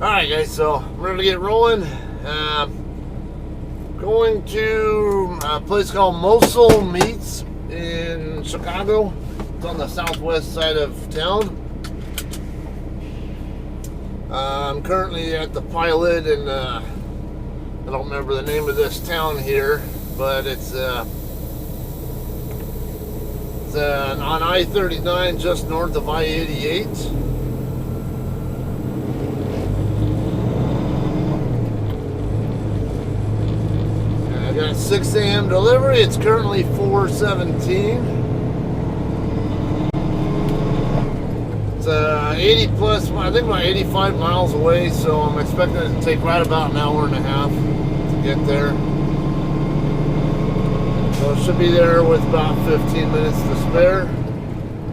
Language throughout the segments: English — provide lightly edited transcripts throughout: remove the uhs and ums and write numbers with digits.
Alright guys, so we're going to get rolling. Going to a place called Moesle Meats in Chicago. It's on the southwest side of town. I'm currently at the Pilot, and I don't remember the name of this town here, but it's on I-39 just north of I-88. I got a 6 a.m. delivery. It's currently 4:17. It's 80 plus, I think about 85 miles away, so I'm expecting it to take right about an hour and a half to get there. So it should be there with about 15 minutes to spare,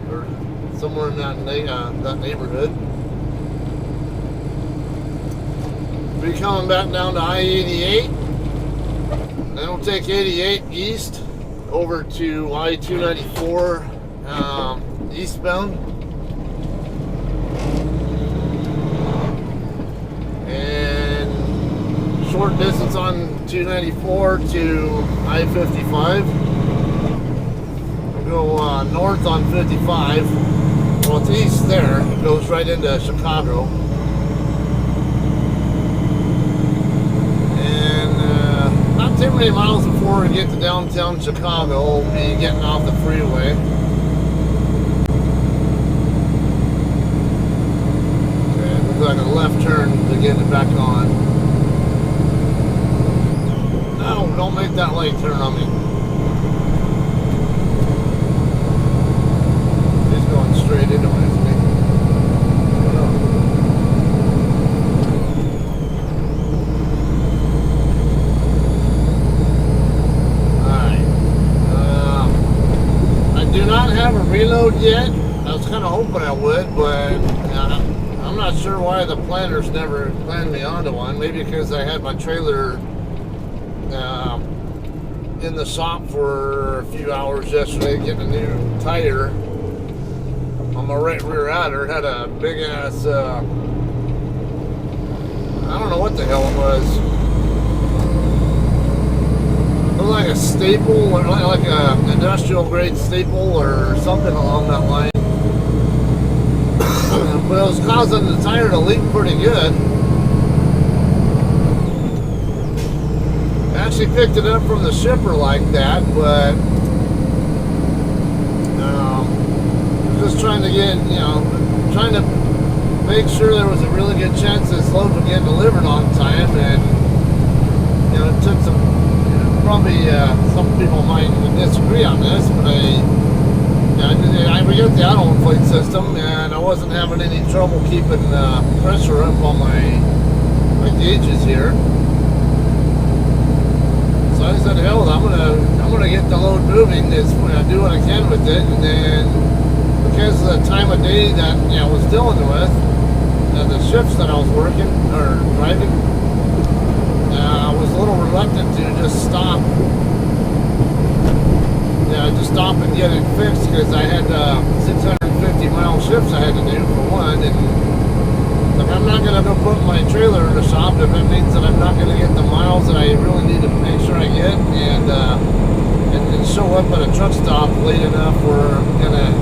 or somewhere in that neighborhood. Be coming back down to I-88. Then we'll take 88 east over to I-294 eastbound. And short distance on 294 to I-55. We'll go north on 55. Well, it's east there. It goes right into Chicago. Not too many miles before we get to downtown Chicago, we'll be getting off the freeway. Okay, it looks like a left turn to get it back on. No, don't make that light turn on me. He's going straight into it, isn't he? Have a reload yet. I was kind of hoping I would, but I'm not sure why the planners never planned me onto one. Maybe because I had my trailer in the shop for a few hours yesterday getting a new tire on my right rear adder. It had a big ass I don't know what the hell it was. Like a staple, or like a industrial grade staple or something along that line. But it was causing the tire to leak pretty good. I actually picked it up from the shipper like that, but just trying to get, trying to make sure there was a really good chance this load would get delivered on time, and it took some. Probably some people might disagree on this, but I got the auto inflate system, and I wasn't having any trouble keeping pressure up on my gauges here. So I said, hell, I'm gonna get the load moving. Is do what I can with it, and then because of the time of day that I was dealing with, the shifts that I was working or driving. I was a little reluctant to just stop. Just stop and get it fixed because I had 650 mile shifts I had to do for one, and if I'm not gonna go put my trailer in the shop, if it means that I'm not gonna get the miles that I really need to make sure I get, and show up at a truck stop late enough where I'm gonna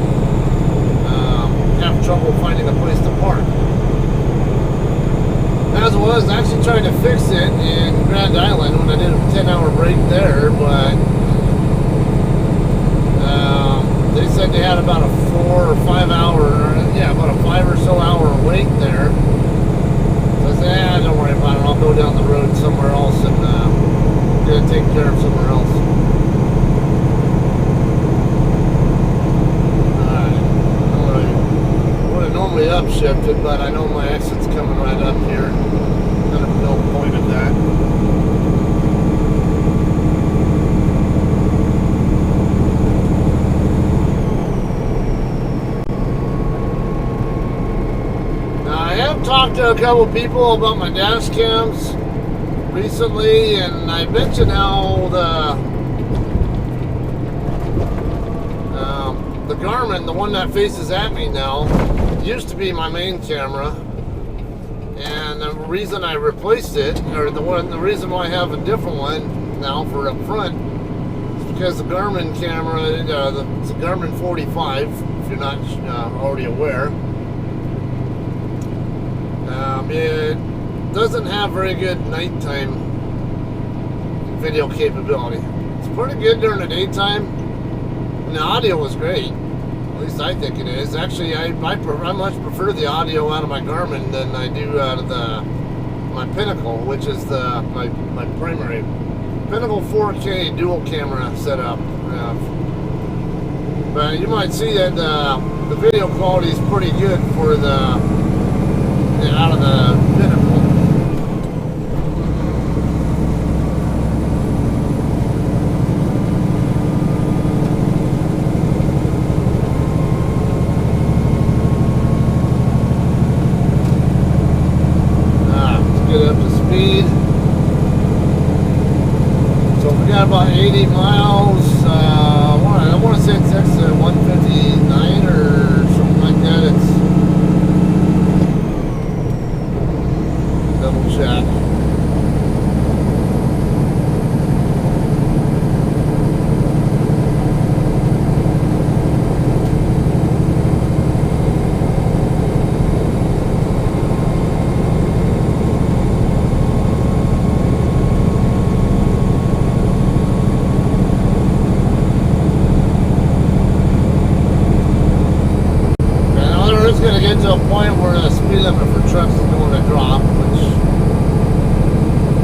have trouble finding a place to park. As it was, I actually tried to fix it in Grand Island when I did a 10-hour break there, but they said they had about a 4 or 5 hour, about a 5 or so hour wait there. So I said, don't worry about it, I'll go down the road somewhere else and get it taken care of somewhere else. Alright, I would have normally upshifted, but I know my exit's coming right up here. Kind of no point in that. Now I have talked to a couple people about my dash cams recently, and I mentioned how the Garmin, the one that faces at me now, used to be my main camera, and reason I replaced it, or the reason why I have a different one now for up front, is because the Garmin camera, it's a Garmin 45, if you're not already aware. It doesn't have very good nighttime video capability. It's pretty good during the daytime, and the audio was great. At least I think it is. Actually, I much prefer the audio out of my Garmin than I do out of my Pinnacle, which is my primary Pinnacle 4K dual camera setup. But you might see that the video quality is pretty good for out of the Pinnacle. About 80 miles. I want to say it's exit 159 or something like that. It's double check. Going to get to a point where the speed limit for trucks is going to drop, which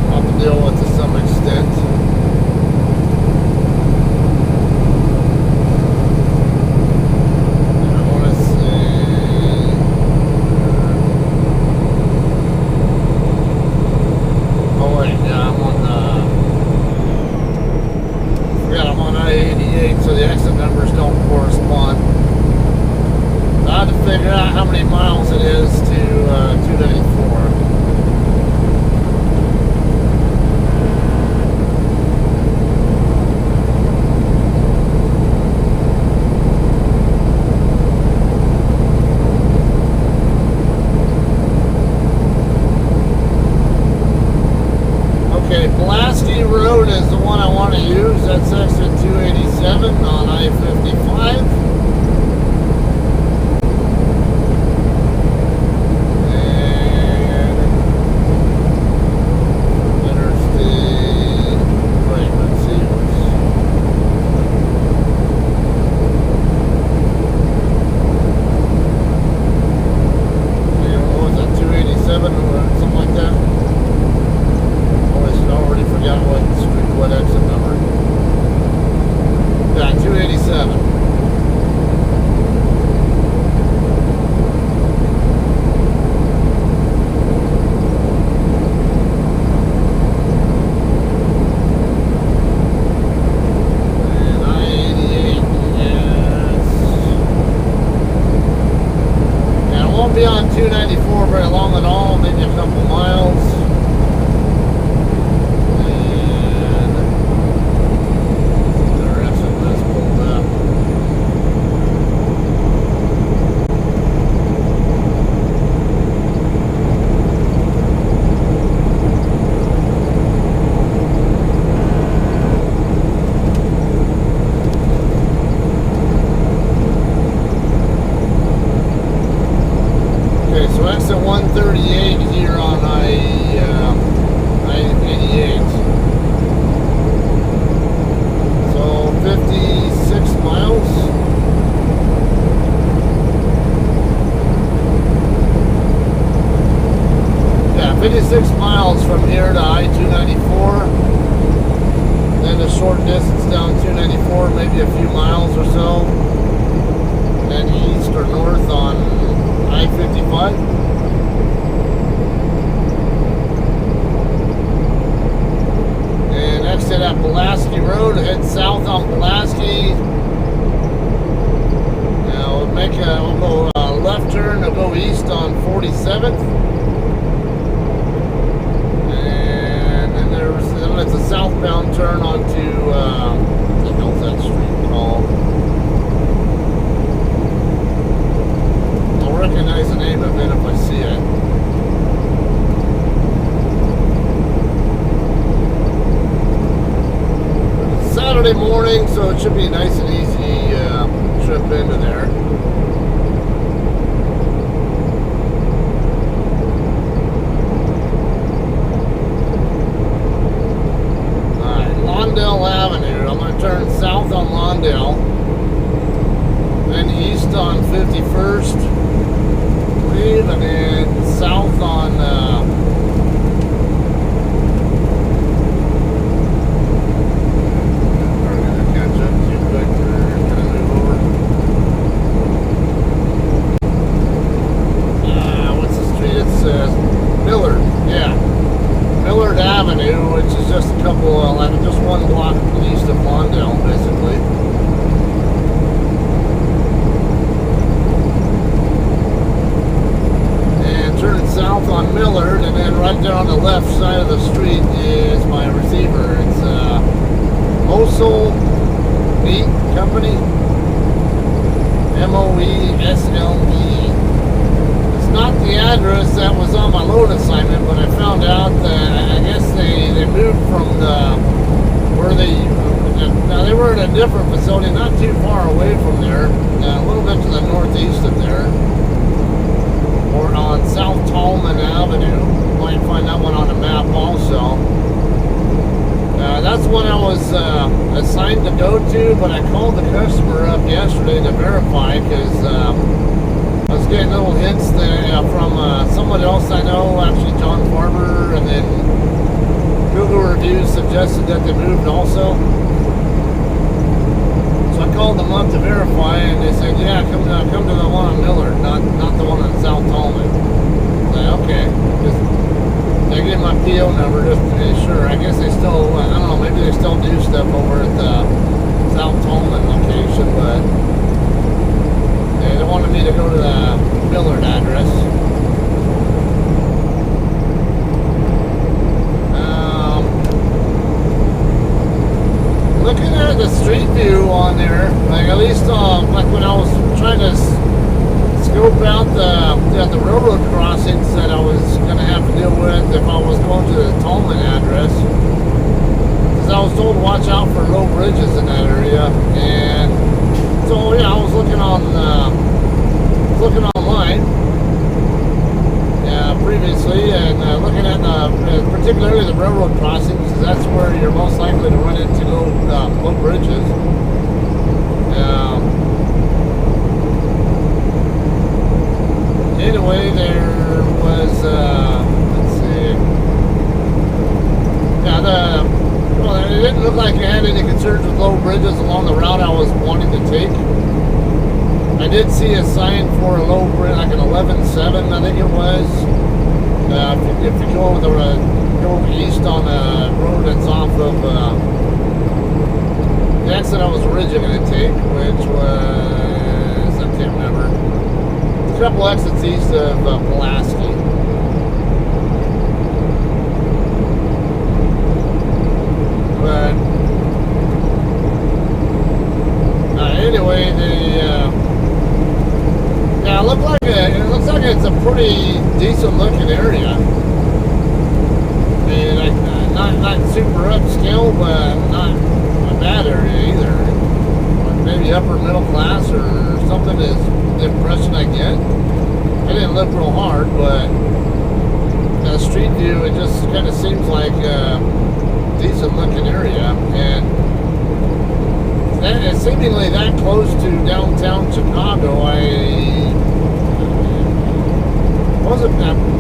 I'll have to deal with to some extent. And I want to say, oh wait, yeah, I'm on I-88, so the exit numbers don't correspond. I had to figure out how many miles it is to 294. Okay, Pulaski Road is the one I want to use. That's exit 287 on I-55. Be on 294 very long at all, maybe a couple miles. And the rest of this pulled up. Okay, so exit 138 here on I-88. So 56 miles. Yeah, 56 miles from here to I-294. Then a short distance down 294, maybe a few miles or so. And then east or north on I-55. And exit at Pulaski Road, head south on Pulaski. Now we'll go left turn, we'll go east on 47th. And then it's a southbound turn onto, what the hell's that street called? I'll recognize the name of it if I see it. Sunday morning, so it should be a nice and easy trip into there. Alright, Lawndale Avenue. I'm going to turn south on Lawndale, then east on 51st, and then south on Millard Avenue, which is just a couple, just one block east of Lawndale, basically. And turning south on Millard, and then right there on the left side of the street is my receiver. It's Moesle Meat Company, Moesle. Not the address that was on my load assignment, but I found out that I guess they moved from now they were at a different facility, not too far away from there, a little bit to the northeast of there, or on South Tallman Avenue. You might find that one on a map also. That's one I was assigned to go to, but I called the customer up yesterday to verify because I was getting little hints from someone else I know, actually John Farber, and then Google reviews suggested that they moved also. So I called them up to verify, and they said, yeah, come to the one on Millard, not the one on South Tallman. I was like, okay. I gave my PO number just to be sure. I guess they still, I don't know, maybe they still do stuff over at the South Tallman location, but they wanted me to go to the Millard address. Looking at the street view on there, like at least like when I was trying to scope out the railroad crossings that I was going to have to deal with if I was going to the Tallman address. Because I was told to watch out for low bridges in that area, and so yeah, I was looking online previously, and looking at particularly the railroad crossings, because that's where you're most likely to run into low bridges. Anyway, there was let's see, yeah, well, it didn't look like it had any concerns with low bridges along the route I was wanting to take. I did see a sign for a low bridge, like an 11.7, I think it was. If you go east on the road that's off of the exit I was originally going to take, which was, I can't remember, a couple exits east of Pulaski. But anyway, yeah, it looks like it's a pretty decent looking area. I mean, not super upscale, but not a bad area either. Maybe upper middle class or something is the impression I get. I didn't look real hard, but the street view, it just kind of seems like a decent looking area, and that is seemingly that close to downtown Chicago. I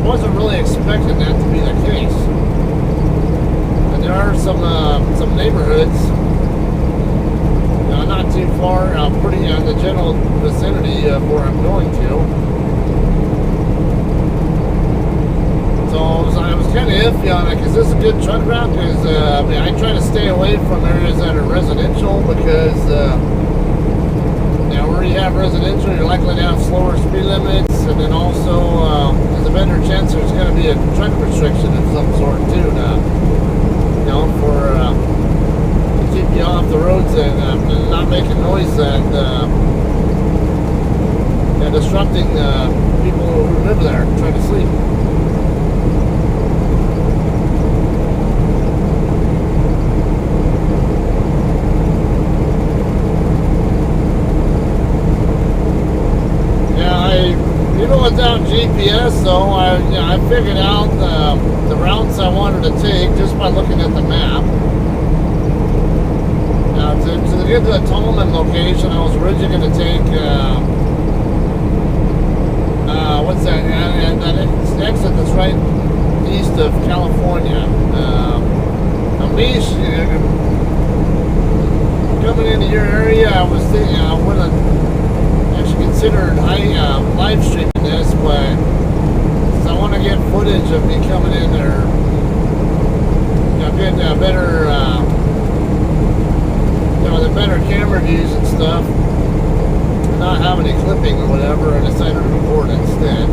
wasn't really expecting that to be the case. And there are some neighborhoods not too far, pretty in the general vicinity of where I'm going to. So I was kind of iffy on it. Is this a good truck route? Because I mean, I try to stay away from areas that are residential, because where you have residential, you're likely to have slower speed limits, and then also there's a better chance there's going to be a truck restriction of some sort too, to keep you off the roads and not making noise and disrupting people who live there trying to sleep. though, I figured out the routes I wanted to take just by looking at the map. Now, to get to the Tolman location, I was originally going to take, what's that? And that exit that's right east of California. Coming into your area, I was thinking I would have actually considered live streaming this, but I want to get footage of me coming in there, get better, the better camera views and stuff, and not have any clipping or whatever. I decided to record instead.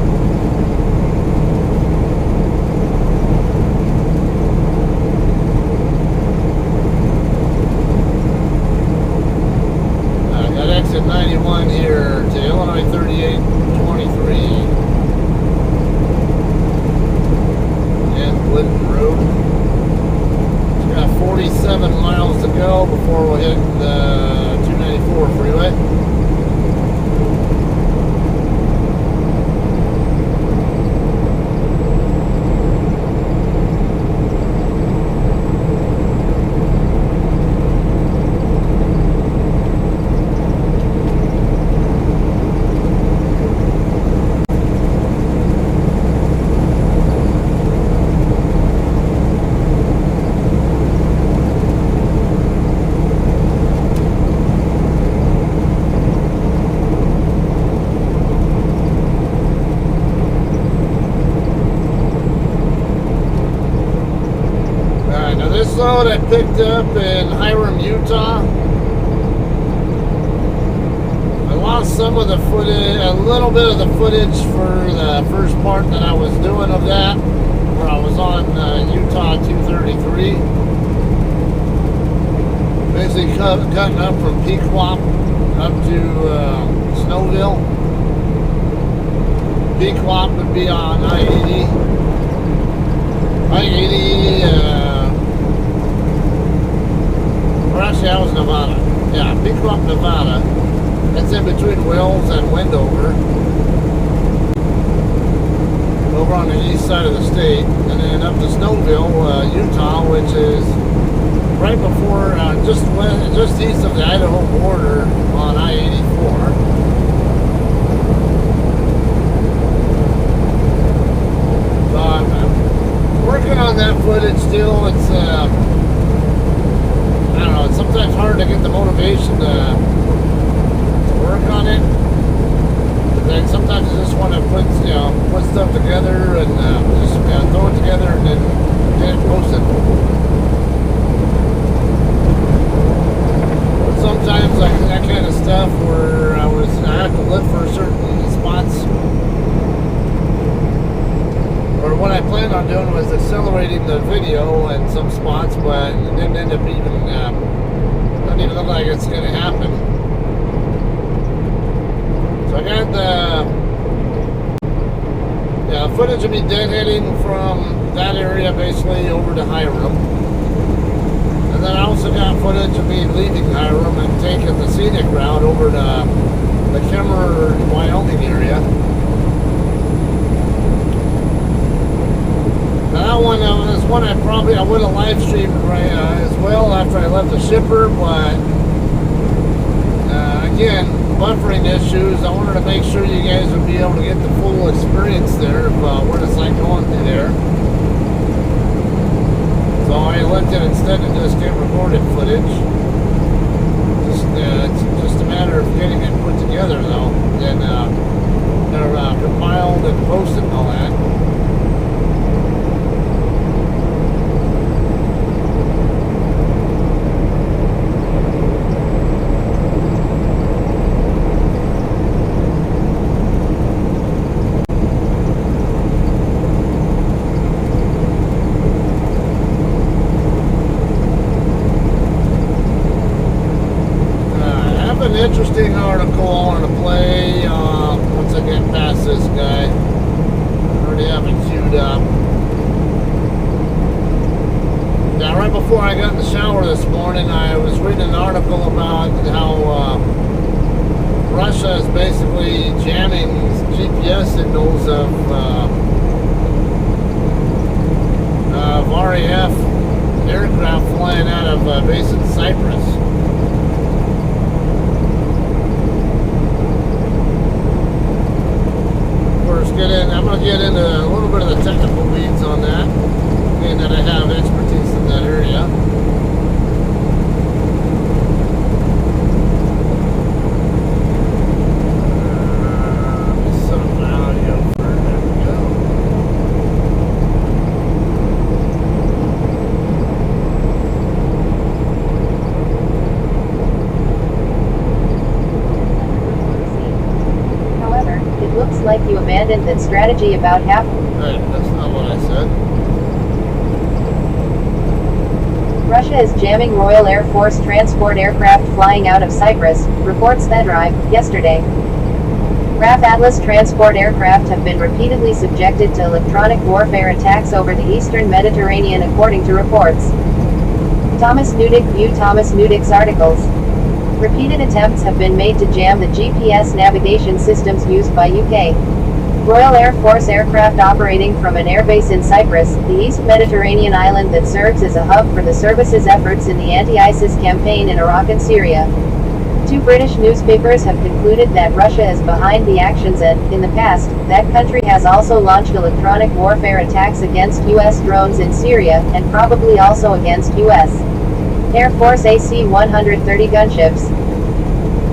Exit 91 here to Illinois 3823 and Glidden Road. We've got 47 miles to go before we'll hit the 294 freeway. This load I picked up in Hiram, Utah. I lost some of the footage, a little bit of the footage for the first part that I was doing of that, where I was on Utah 233. Basically cutting up from Pequot up to Snowville. Pequot would be on I-80. I-80, actually, that was Nevada. Yeah, Pequot, Nevada. That's in between Wells and Wendover. Over on the east side of the state. And then up to Snowville, Utah, which is right before, just east of the Idaho border on I-84. So I'm working on that footage still. It's, I don't know, it's sometimes hard to get the motivation to work on it. But then sometimes I just want to put stuff together and just throw it together and then get it posted. But sometimes like that kind of stuff where I have to look for certain spots. Or what I planned on doing was accelerating the video in some spots, but it didn't end up even, doesn't even look like it's going to happen. So I got the footage of me deadheading from that area basically over to Hiram. And then I also got footage of me leaving Hiram and taking the scenic route over to the Kemmer, Wyoming area. That one is one I would have live streamed as well after I left the shipper, but again, buffering issues. I wanted to make sure you guys would be able to get the full experience there of what it's like going through there. So I elected instead to just get recorded footage. It's just a matter of getting it put together though, and they're compiled and posted and all that. Interesting article I want to play once I get past this guy. I already have it queued up. Now, right before I got in the shower this morning, I was reading an article about how Russia is basically jamming GPS signals of aircraft flying out of base in Cyprus. Of course, I'm going to get into a little bit of the technical weeds on that, being that I have expertise in that area. Like you abandoned that strategy about half. Right, that's not what I said. Russia is jamming Royal Air Force transport aircraft flying out of Cyprus, reports TheDrive, yesterday. RAF Atlas transport aircraft have been repeatedly subjected to electronic warfare attacks over the eastern Mediterranean according to reports. Thomas Newdick view Thomas Newdick's articles. Repeated attempts have been made to jam the GPS navigation systems used by UK Royal Air Force aircraft operating from an airbase in Cyprus, the East Mediterranean island that serves as a hub for the service's efforts in the anti-ISIS campaign in Iraq and Syria. Two British newspapers have concluded that Russia is behind the actions and, in the past, that country has also launched electronic warfare attacks against US drones in Syria, and probably also against US Air Force AC-130 gunships.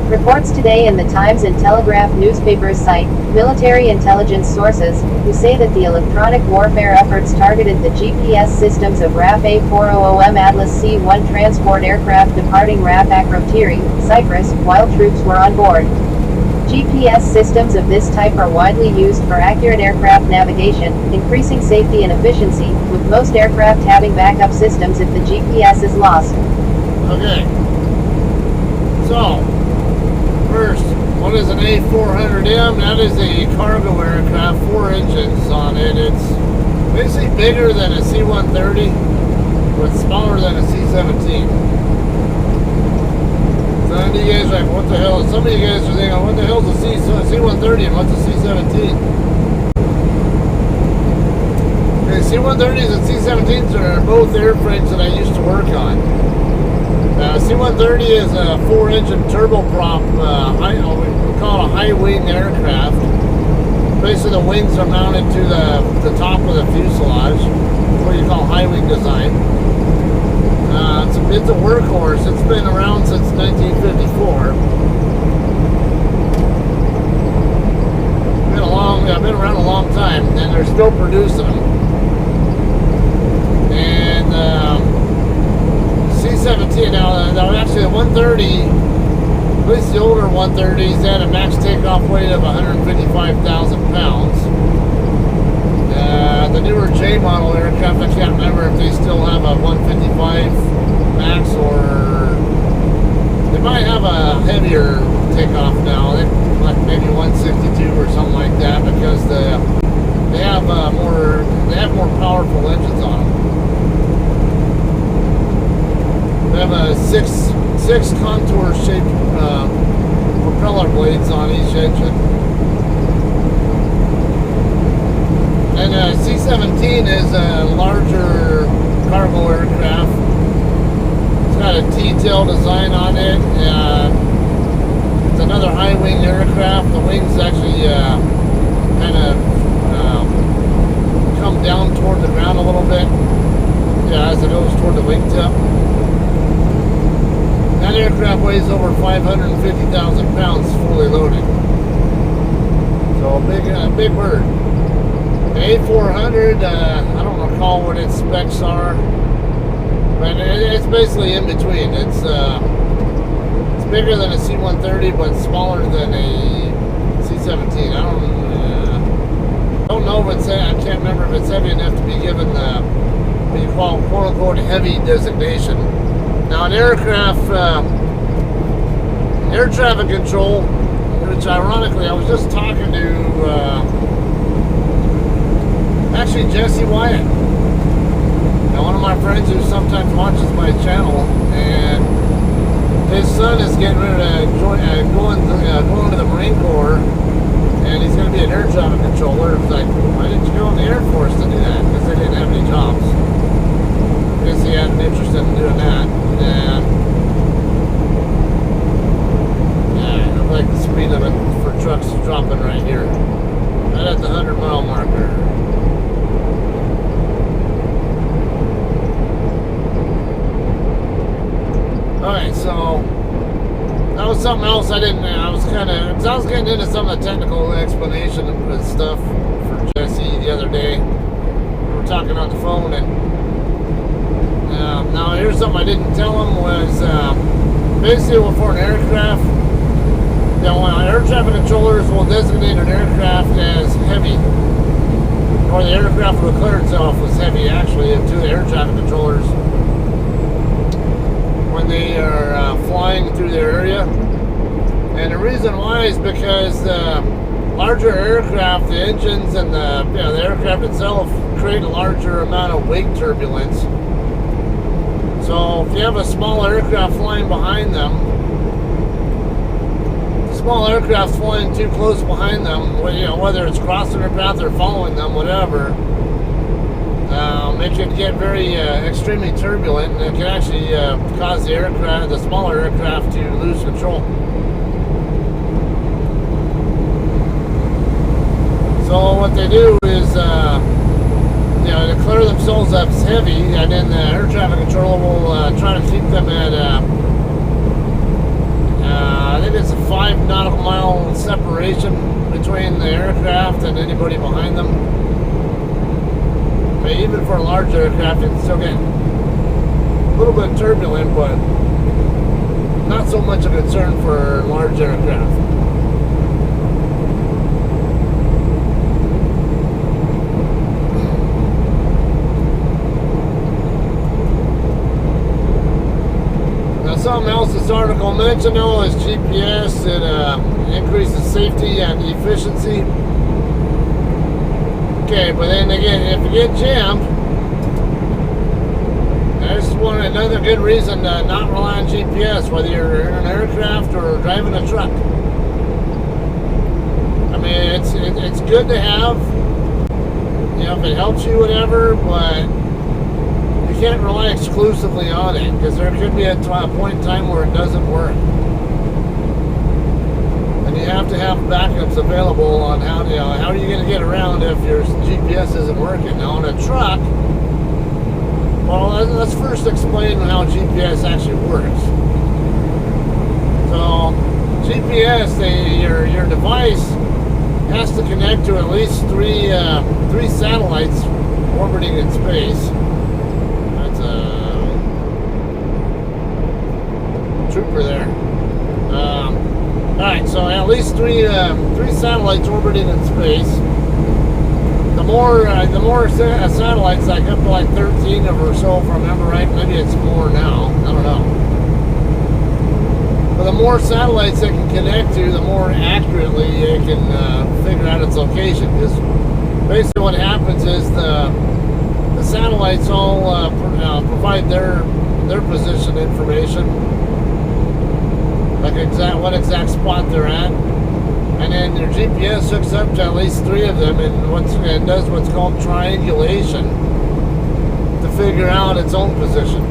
Reports today in the Times and Telegraph newspapers cite military intelligence sources, who say that the electronic warfare efforts targeted the GPS systems of RAF A400M Atlas C-1 transport aircraft departing RAF Akrotiri, Cyprus, while troops were on board. GPS systems of this type are widely used for accurate aircraft navigation, increasing safety and efficiency, with most aircraft having backup systems if the GPS is lost. Okay. So, first, what is an A400M? That is a cargo aircraft, 4 engines on it. It's basically bigger than a C-130, but smaller than a C-17. Some of you guys are like, what the hell? Some of you guys are thinking, what the hell is a C-130 and what's a C-17? Okay, C-130s and C-17s are both airframes that I used to work on. C-130 is a 4-engine turboprop, we call it a high-wing aircraft. Basically, the wings are mounted to the top of the fuselage. That's what you call high-wing design. It's a workhorse. It's been around since 1954. Been around a long time, and they're still producing them. And C-17, now actually the 130, at least the older 130s, they had a max takeoff weight of 155,000 pounds. The newer J model aircraft, I can't remember if they still have a 155 max, or they might have a heavier takeoff now, like maybe 162 or something like that, because they have more powerful engines on them. They have a six contour shaped propeller blades on each engine. And C-17 is a larger cargo aircraft. It's got a T-tail design on it. It's another high-wing aircraft. The wings actually kind of come down toward the ground a little bit, as it goes toward the wingtip. That aircraft weighs over 550,000 pounds fully loaded. So a big bird. The A400, I don't recall what its specs are, but it's basically in between. It's bigger than a C-130, but smaller than a C-17. I don't know if it's, I can't remember if it's heavy enough to be given the, what you call, quote-unquote, heavy designation. Now, an aircraft, air traffic control, which ironically, I was just talking to, actually, Jesse Wyatt, one of my friends who sometimes watches my channel, and his son is getting ready to going to the Marine Corps, and he's going to be an air traffic controller. It's like, why didn't you go in the Air Force to do that? Because they didn't have any jobs. I guess he had an interest in something else I didn't. I was getting into some of the technical explanation and stuff for Jesse the other day. We were talking on the phone, and now here's something I didn't tell him was basically for an aircraft. Air traffic controllers will designate an aircraft as heavy, or the aircraft will declare itself as heavy, actually, to the air traffic controllers when they are flying through their area. And the reason why is because the larger aircraft, the engines and the aircraft itself create a larger amount of wake turbulence. So if you have a small aircraft flying behind them, small aircraft flying too close behind them, whether it's crossing their path or following them, whatever, it can get very extremely turbulent, and it can actually cause the smaller aircraft to lose control. So what they do is declare themselves as heavy, and then the air traffic controller will try to keep them at I think it's a 5 nautical mile separation between the aircraft and anybody behind them. But even for a large aircraft, it's still getting a little bit turbulent, but not so much a concern for large aircraft. Something else this article mentioned though is GPS. It increases safety and efficiency. Okay, but then again, if you get jammed, there's another good reason to not rely on GPS, whether you're in an aircraft or driving a truck. I mean, it's good to have, if it helps you, whatever, but you can't rely exclusively on it, because there could be a point in time where it doesn't work, and you have to have backups available on how are you going to get around if your GPS isn't working. Now on a truck, well, let's first explain how GPS actually works. So GPS, your device has to connect to at least three satellites orbiting in space. Trooper there. Alright, so at least three satellites orbiting in space. The more satellites, like up to like 13 or so, if I remember right. Maybe it's more now. I don't know. But the more satellites it can connect to, the more accurately it can figure out its location. Because basically what happens is the satellites all provide their position information, like what exact spot they're at, and then your GPS hooks up to at least 3 of them and does what's called triangulation to figure out its own position.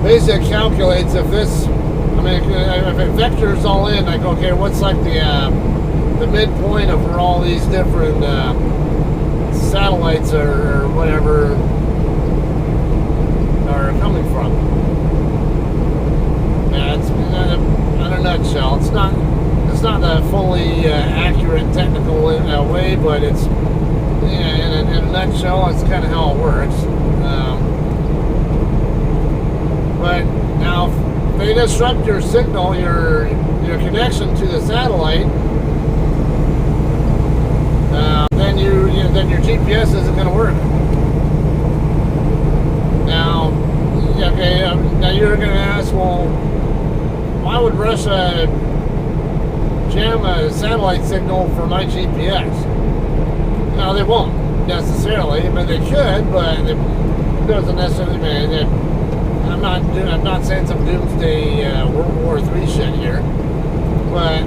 Basically, it calculates if it vectors all in, like, okay, what's like the midpoint of where all these different satellites or whatever are coming from. Yeah, it's in a nutshell. It's not a fully accurate technical way, but it's in a nutshell, it's kind of how it works. But now, if they disrupt your signal, your connection to the satellite, then your GPS isn't going to work. Now, okay, now you're going to ask, well, why would Russia jam a satellite signal for my GPS? No, they won't necessarily. I mean, they could, but it doesn't necessarily mean. I'm not saying some doomsday World War III shit here, but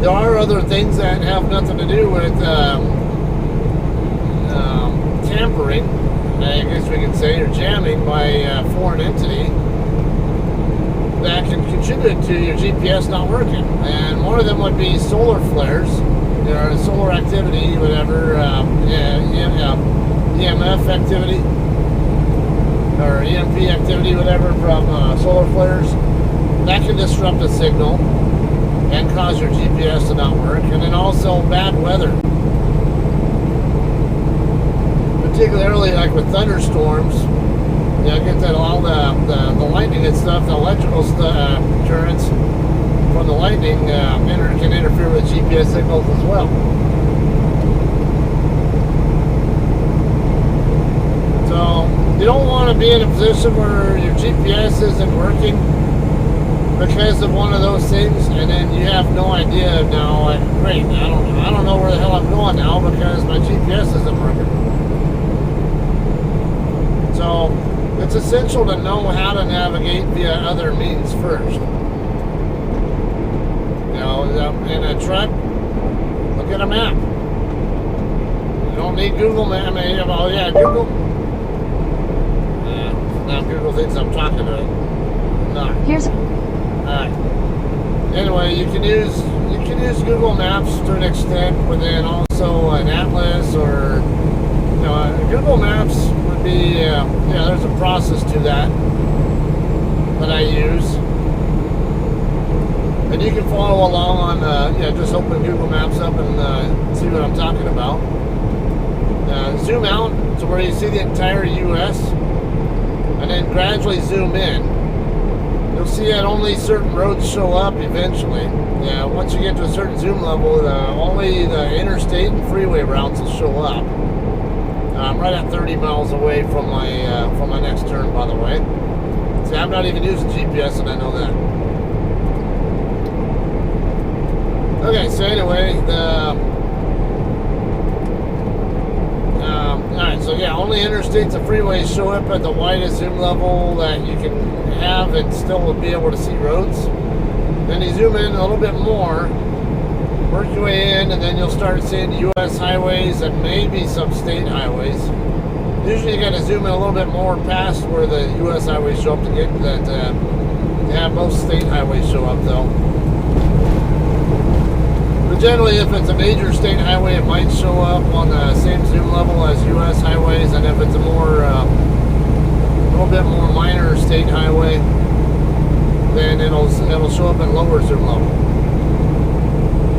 there are other things that have nothing to do with tampering, I guess we could say, or jamming by a foreign entity that can contribute to your GPS not working. And one of them would be solar flares, solar activity, whatever, EMF activity, or EMP activity, whatever, from solar flares. that can disrupt the signal and cause your GPS to not work. And then also bad weather, particularly like with thunderstorms. Yeah, get that all the lightning and stuff, the electrical currents from the lightning can interfere with GPS signals as well. So you don't want to be in a position where your GPS isn't working because of one of those things, and then you have no idea now. Like, great, I don't know where the hell I'm going now because my GPS isn't working. So it's essential to know how to navigate via other means first. You know, in a truck, look at a map. You don't need Google Maps. I mean, oh yeah, Google. Now Google thinks I'm talking to it. No. Here's. Alright. Anyway, you can use Google Maps to an extent, but then also an atlas or Google Maps would be there's a process to that I use, and you can follow along on just open Google Maps up and see what I'm talking about. Zoom out to where you see the entire U.S. and then gradually zoom in. You'll see that only certain roads show up eventually. Yeah, once you get to a certain zoom level, only the interstate and freeway routes will show up. I'm right at 30 miles away from my next turn, by the way. See, I'm not even using GPS, and I know that. Okay, so anyway, alright, so yeah, only interstates and freeways show up at the widest zoom level that you can have and still be able to see roads. Then you zoom in a little bit more, work your way in, and then you'll start seeing U.S. highways and maybe some state highways. Usually you got to zoom in a little bit more past where the U.S. highways show up to get that. Most state highways show up though. But generally, if it's a major state highway, it might show up on the same zoom level as U.S. highways, and if it's a little bit more minor state highway, then it'll show up at lower zoom level.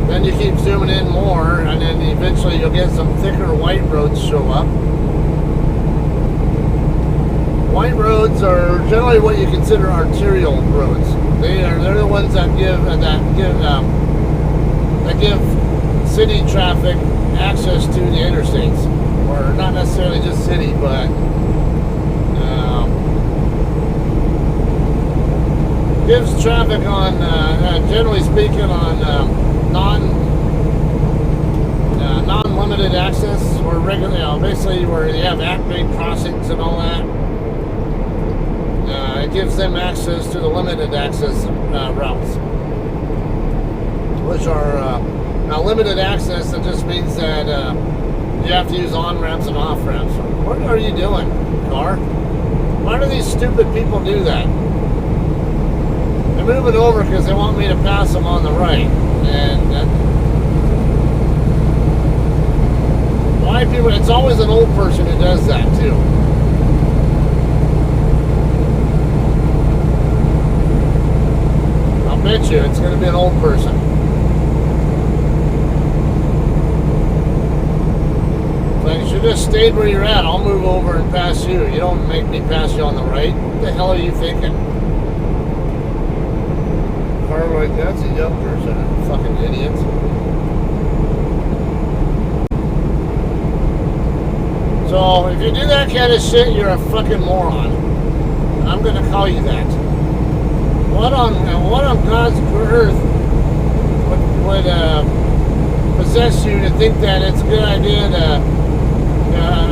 Then you keep zooming in more, and then eventually you'll get some thicker white roads show up. White roads are generally what you consider arterial roads. They're the ones that give city traffic access to the interstates, or not necessarily just city, but gives traffic on, generally speaking, on non-limited access, or regular, basically where you have at-grade crossings and all that. It gives them access to the limited access routes, which are now limited access. That just means that you have to use on-ramps and off-ramps. What are you doing, car? Why do these stupid people do that? They're moving over because they want me to pass them on the right, and why people? It's always an old person who does that too. I'll bet you it's going to be an old person. Like, you should just stayed where you're at. I'll move over and pass you. You don't make me pass you on the right. What the hell are you thinking? Car like that's a young person, fucking idiot. So if you do that kind of shit, you're a fucking moron. And I'm gonna call you that. What on God's earth would possess you to think that it's a good idea to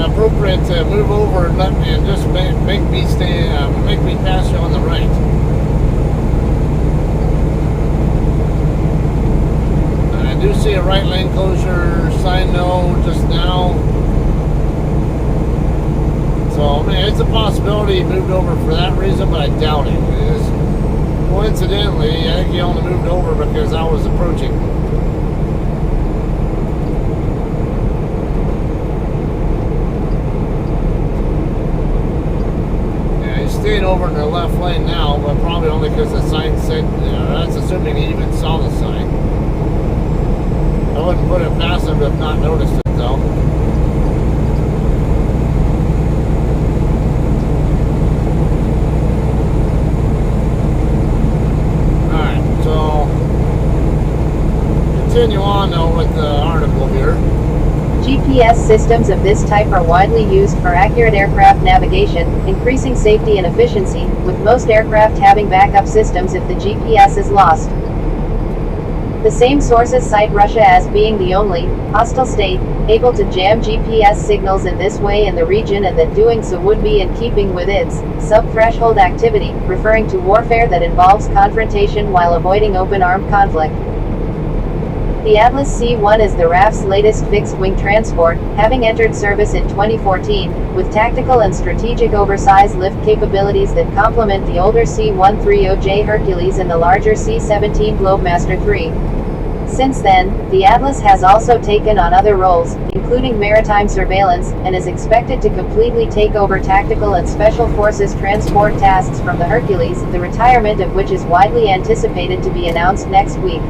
appropriate to move over and just make me pass you on the right? I do see a right lane closure sign though just now. So I mean, it's a possibility he moved over for that reason, but I doubt it. Coincidentally, I think he only moved over because I was approaching. Yeah, he stayed over over in their left lane now, but probably only because the sign said, that's assuming he even saw the sign. I wouldn't put it past him to have not noticed it though. Alright, so continue on though with the article here. GPS systems of this type are widely used for accurate aircraft navigation, increasing safety and efficiency, with most aircraft having backup systems if the GPS is lost. The same sources cite Russia as being the only hostile state able to jam GPS signals in this way in the region, and that doing so would be in keeping with its sub-threshold activity, referring to warfare that involves confrontation while avoiding open armed conflict. The Atlas C-1 is the RAF's latest fixed-wing transport, having entered service in 2014, with tactical and strategic oversized lift capabilities that complement the older C-130J Hercules and the larger C-17 Globemaster III. Since then, the Atlas has also taken on other roles, including maritime surveillance, and is expected to completely take over tactical and special forces transport tasks from the Hercules, the retirement of which is widely anticipated to be announced next week.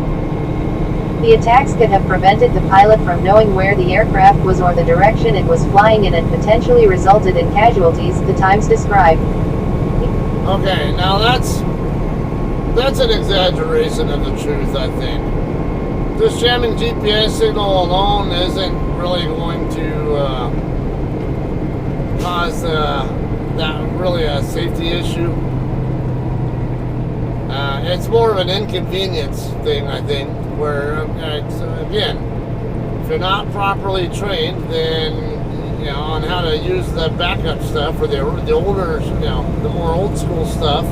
The attacks could have prevented the pilot from knowing where the aircraft was or the direction it was flying in, and potentially resulted in casualties, the Times described. Okay, now that's an exaggeration of the truth, I think. This jamming GPS signal alone isn't really going to cause that really a safety issue. It's more of an inconvenience thing, I think, where, again, if you're not properly trained, then, on how to use the backup stuff, or the older, the more old school stuff,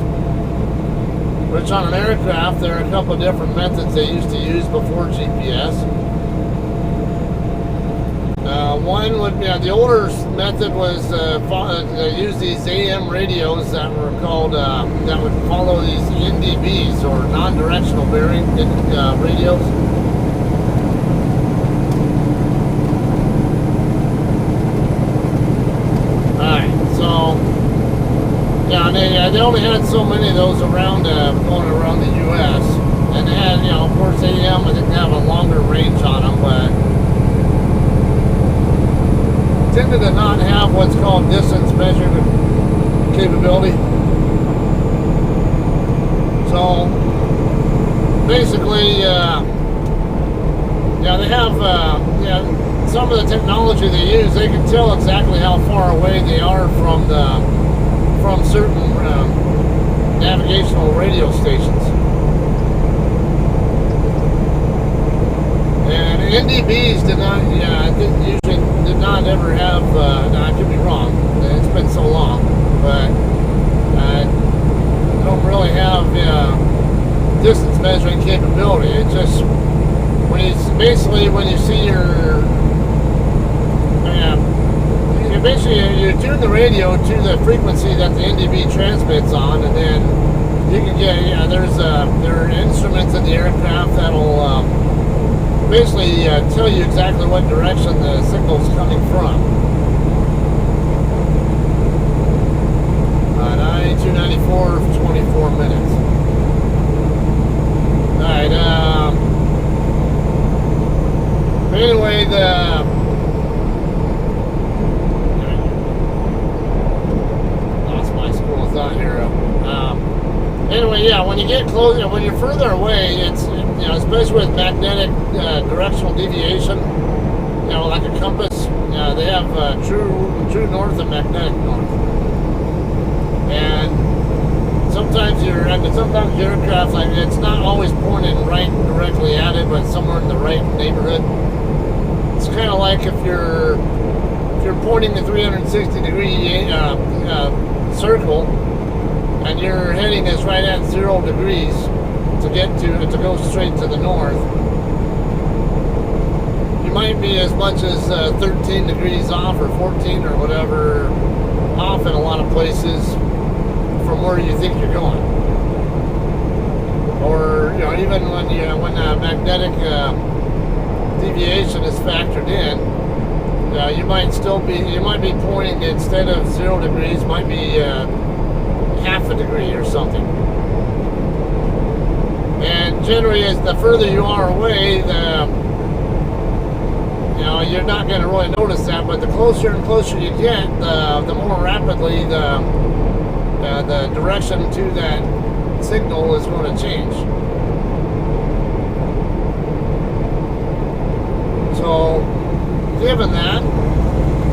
which on an aircraft, there are a couple of different methods they used to use before GPS. One would be, the older method was use these AM radios that were called, that would follow these NDBs, or non-directional bearing radios. Alright, so, they only had so many of those around, going around the U.S. And they had, of course, AM, I think they have a longer range on them, but tended to not have what's called distance measurement capability. So basically, they have some of the technology they use. They can tell exactly how far away they are from certain navigational radio stations. And NDBs did not, I think usually did not ever have, now I could be wrong, it's been so long, but don't really have distance measuring capability. It's just, when you see your, you tune the radio to the frequency that the NDB transmits on, and then you can get, there are instruments in the aircraft that'll, basically tell you exactly what direction the signal's coming from. 294 for 24 minutes. Alright, anyway, lost my school of thought here. Anyway, when you get closer, when you're further away, it's, especially with magnetic directional deviation, like a compass, they have true north and magnetic north. And sometimes your aircraft, like, it's not always pointing right directly at it, but somewhere in the right neighborhood. It's kind of like if you're pointing the 360 degree circle, and your heading is right at 0 degrees to go straight to the north, you might be as much as 13 degrees off, or 14 or whatever off in a lot of places from where you think you're going. Or even when magnetic deviation is factored in, you might be pointing, instead of 0 degrees, might be half a degree or something. And generally, as the further you are away, you're not going to really notice that. But the closer and closer you get, the more rapidly the direction to that signal is going to change. So, given that,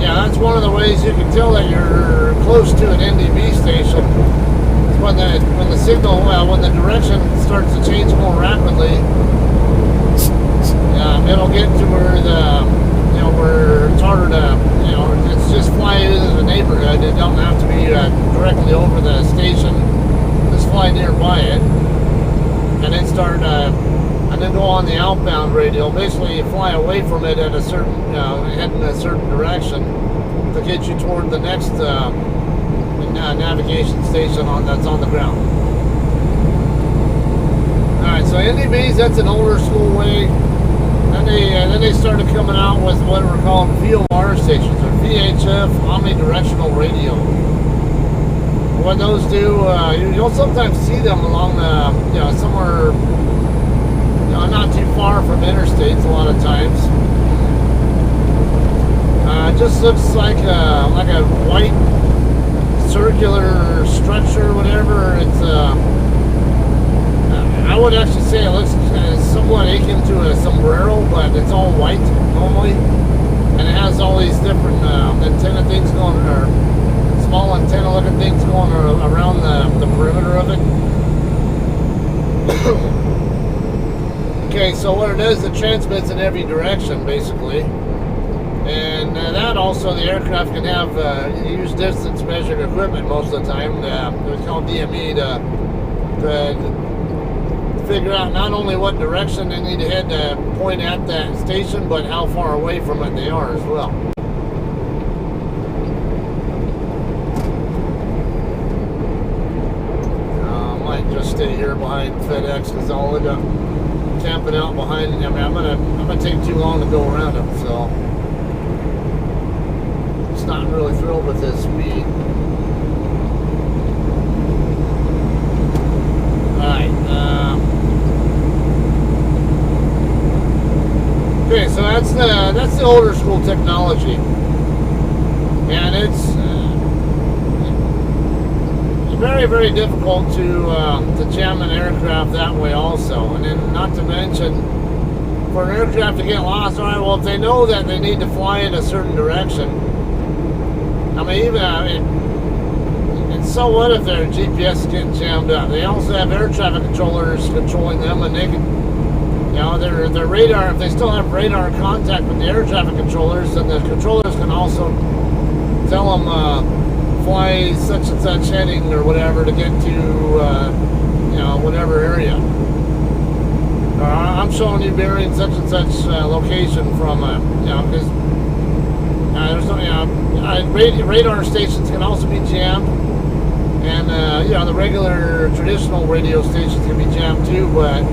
that's one of the ways you can tell that you're close to an NDB station. When the signal, when the direction starts to change more rapidly, it'll get to where where it's harder to, it's just fly into the neighborhood. It don't have to be directly over the station. Just fly nearby it, and then and then go on the outbound radio. Basically, you fly away from it at a certain, head in a certain direction to get you toward the next navigation station that's on the ground. Alright, so NDBs, that's an older school way. Then they started coming out with what were called VOR stations, or VHF, omnidirectional radio. What those do, you'll sometimes see them along the, somewhere, not too far from interstates a lot of times. It just looks like a white circular structure, whatever. It's I would actually say it looks somewhat akin to a sombrero, but it's all white normally, and it has all these different antenna things going, or small antenna looking things going around the perimeter of it. Okay, so what it is, it transmits in every direction basically. And that also, the aircraft can have use distance measured equipment most of the time. It's called DME to figure out not only what direction they need to head to point at that station, but how far away from it they are as well. I might just stay here behind FedEx because I'll end up camping out behind. I mean, I'm gonna take too long to go around them, so. Not really thrilled with this speed. Alright, okay, so that's the older school technology, and it's very, very difficult to jam an aircraft that way also. And then, not to mention, for an aircraft to get lost, alright, well, if they know that they need to fly in a certain direction, and so what if their GPS is getting jammed up? They also have air traffic controllers controlling them, and they can, their radar, if they still have radar contact with the air traffic controllers, then the controllers can also tell them, fly such and such heading or whatever to get to, whatever area. I'm showing you bearing such and such location from, because there's no, radar stations can also be jammed, and the regular traditional radio stations can be jammed too. But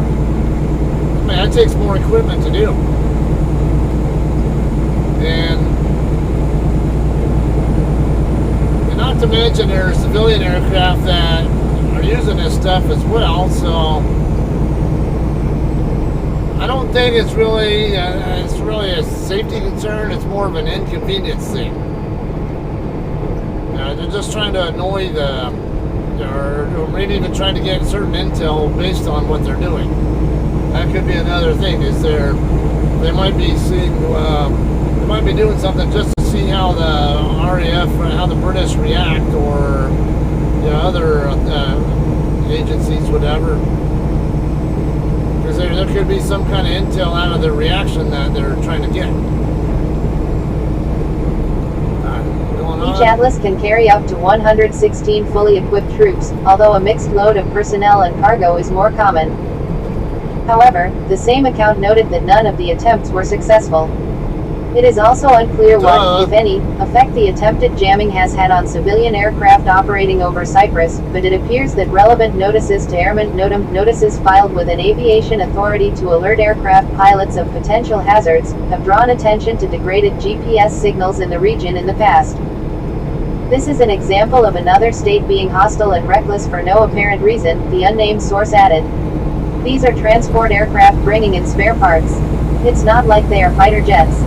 that takes more equipment to do, and not to mention there are civilian aircraft that are using this stuff as well. So I don't think it's really a safety concern. It's more of an inconvenience thing. They're just trying to annoy or maybe even trying to get certain intel based on what they're doing. That could be another thing. They might be seeing, they might be doing something just to see how the RAF, how the British react, or other agencies, whatever. Because there could be some kind of intel out of the reaction that they're trying to get. Each Atlas can carry up to 116 fully equipped troops, although a mixed load of personnel and cargo is more common. However, the same account noted that none of the attempts were successful. It is also unclear what, if any, effect the attempted jamming has had on civilian aircraft operating over Cyprus, but it appears that relevant notices to airmen, notices filed with an aviation authority to alert aircraft pilots of potential hazards, have drawn attention to degraded GPS signals in the region in the past. This is an example of another state being hostile and reckless for no apparent reason, the unnamed source added. These are transport aircraft bringing in spare parts. It's not like they are fighter jets.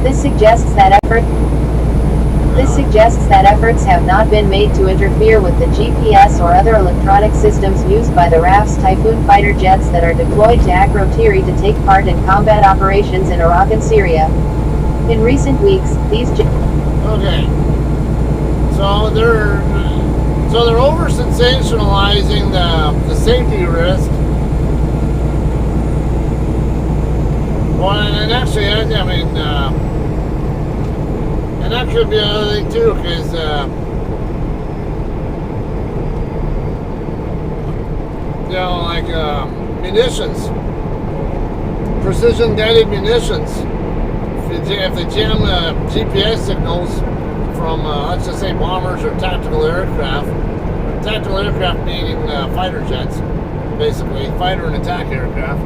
This suggests that efforts have not been made to interfere with the GPS or other electronic systems used by the RAF's Typhoon fighter jets that are deployed to Akrotiri to take part in combat operations in Iraq and Syria. In recent weeks, these Okay. So they're over sensationalizing the safety risk. Well, and actually, I mean, and that could be another thing too, because you know, like munitions, precision-guided munitions. If they jam GPS signals from, let's just say, bombers or tactical aircraft meaning fighter jets, basically fighter and attack aircraft.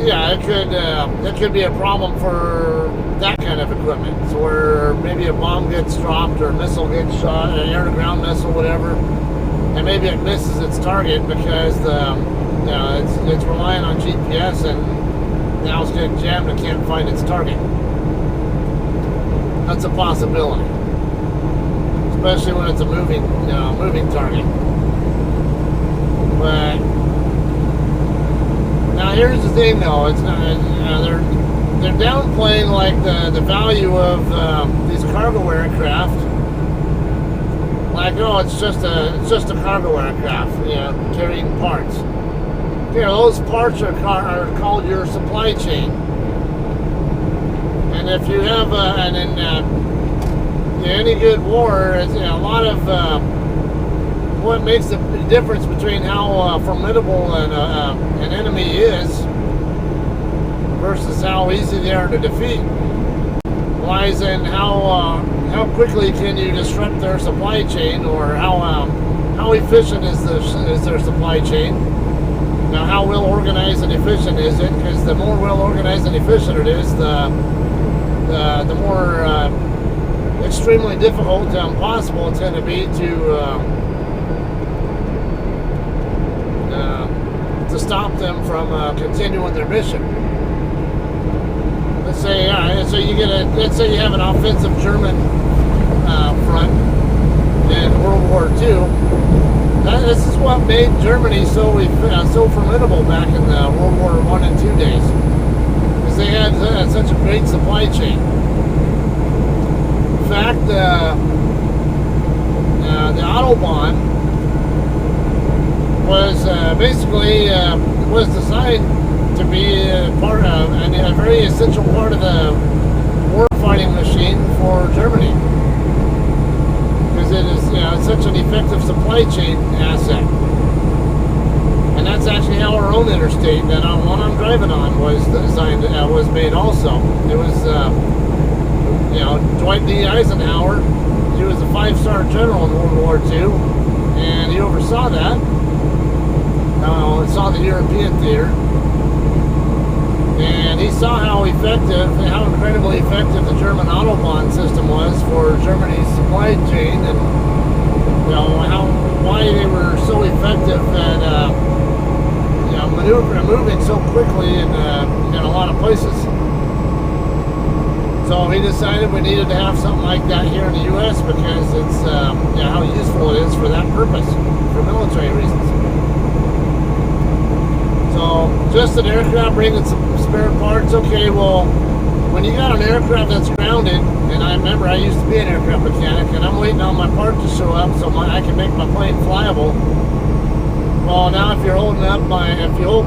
Yeah, it could be a problem for that kind of equipment. So where maybe a bomb gets dropped or a missile gets shot, an air-to-ground missile, whatever, and maybe it misses its target because it's relying on GPS and now it's getting jammed and can't find its target. That's a possibility, especially when it's a moving target. But now here's the thing, though. It's not, they're downplaying like the value of these cargo aircraft. Like, oh, it's just a cargo aircraft, carrying parts. Those parts are called your supply chain. And if you have any good war, is a lot of what makes the difference between how formidable an enemy is versus how easy they are to defeat lies in how quickly can you disrupt their supply chain, or how efficient is their supply chain. Now, how well organized and efficient is it? Because the more well organized and efficient it is, the more extremely difficult to impossible it's going to be to stop them from continuing their mission. Let's say let's say you have an offensive German front in World War II. This is what made Germany so formidable back in the World War I and II days, because they had such a great supply chain. In fact, the Autobahn was basically was designed to be a very essential part of the war-fighting machine for Germany, because it is such an effective supply chain asset. And that's actually how our own interstate, that one I'm driving on, was designed, was made also. It was, Dwight D. Eisenhower. He was a 5-star general in World War II, and he oversaw that. Saw the European theater, and he saw how incredibly effective the German Autobahn system was for Germany's supply chain, and why they were so effective at moving so quickly in a lot of places. So he decided we needed to have something like that here in the U.S. because it's how useful it is for that purpose, for military reasons. So just an aircraft bringing some spare parts. Okay, well, when you got an aircraft that's grounded, and I remember I used to be an aircraft mechanic, and I'm waiting on my part to show up so I can make my plane flyable. Well, now if you hold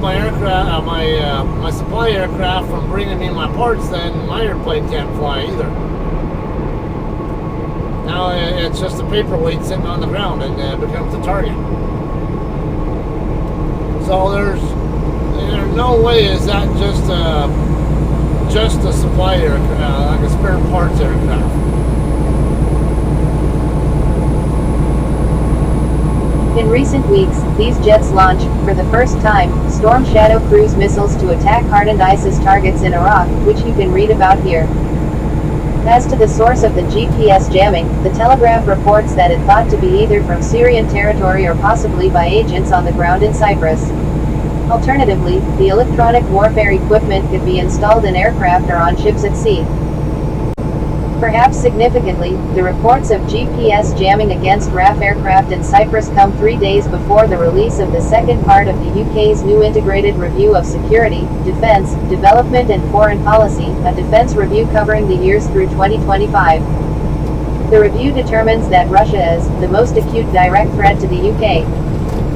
my aircraft, my supply aircraft from bringing me my parts, then my airplane can't fly either. Now it's just a paperweight sitting on the ground, and it becomes a target. So there's no way is that just a supply aircraft, like a spare parts aircraft. In recent weeks, these jets launched, for the first time, Storm Shadow cruise missiles to attack hardened ISIS targets in Iraq, which you can read about here. As to the source of the GPS jamming, the Telegraph reports that it thought to be either from Syrian territory or possibly by agents on the ground in Cyprus. Alternatively, the electronic warfare equipment could be installed in aircraft or on ships at sea. Perhaps significantly, the reports of GPS jamming against RAF aircraft in Cyprus come 3 days before the release of the second part of the UK's new Integrated Review of Security, Defence, Development and Foreign Policy, a defence review covering the years through 2025. The review determines that Russia is the most acute direct threat to the UK,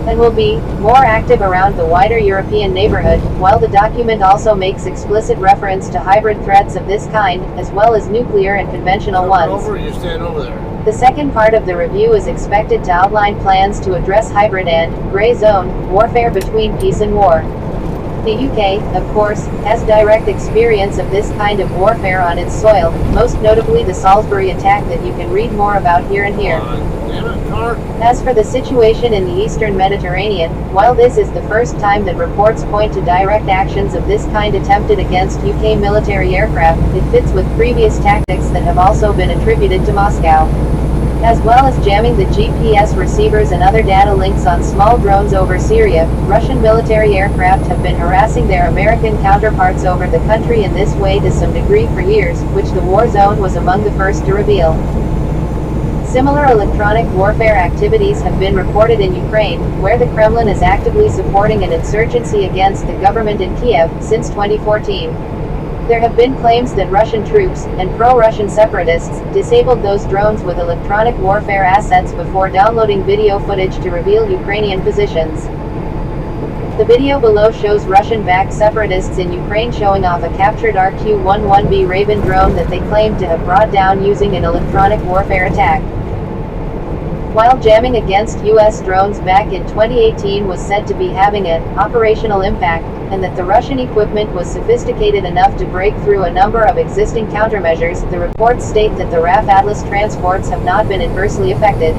and will be more active around the wider European neighborhood, while the document also makes explicit reference to hybrid threats of this kind, as well as nuclear and conventional ones. You're staying over there. The second part of the review is expected to outline plans to address hybrid and gray zone warfare between peace and war. The UK, of course, has direct experience of this kind of warfare on its soil, most notably the Salisbury attack that you can read more about here and here. As for the situation in the eastern Mediterranean, while this is the first time that reports point to direct actions of this kind attempted against UK military aircraft, it fits with previous tactics that have also been attributed to Moscow. As well as jamming the GPS receivers and other data links on small drones over Syria, Russian military aircraft have been harassing their American counterparts over the country in this way to some degree for years, which the war zone was among the first to reveal. Similar electronic warfare activities have been reported in Ukraine, where the Kremlin is actively supporting an insurgency against the government in Kiev since 2014. There have been claims that Russian troops and pro-Russian separatists disabled those drones with electronic warfare assets before downloading video footage to reveal Ukrainian positions. The video below shows Russian-backed separatists in Ukraine showing off a captured RQ-11B Raven drone that they claim to have brought down using an electronic warfare attack. While jamming against U.S. drones back in 2018 was said to be having an operational impact, and that the Russian equipment was sophisticated enough to break through a number of existing countermeasures, the reports state that the RAF Atlas transports have not been adversely affected.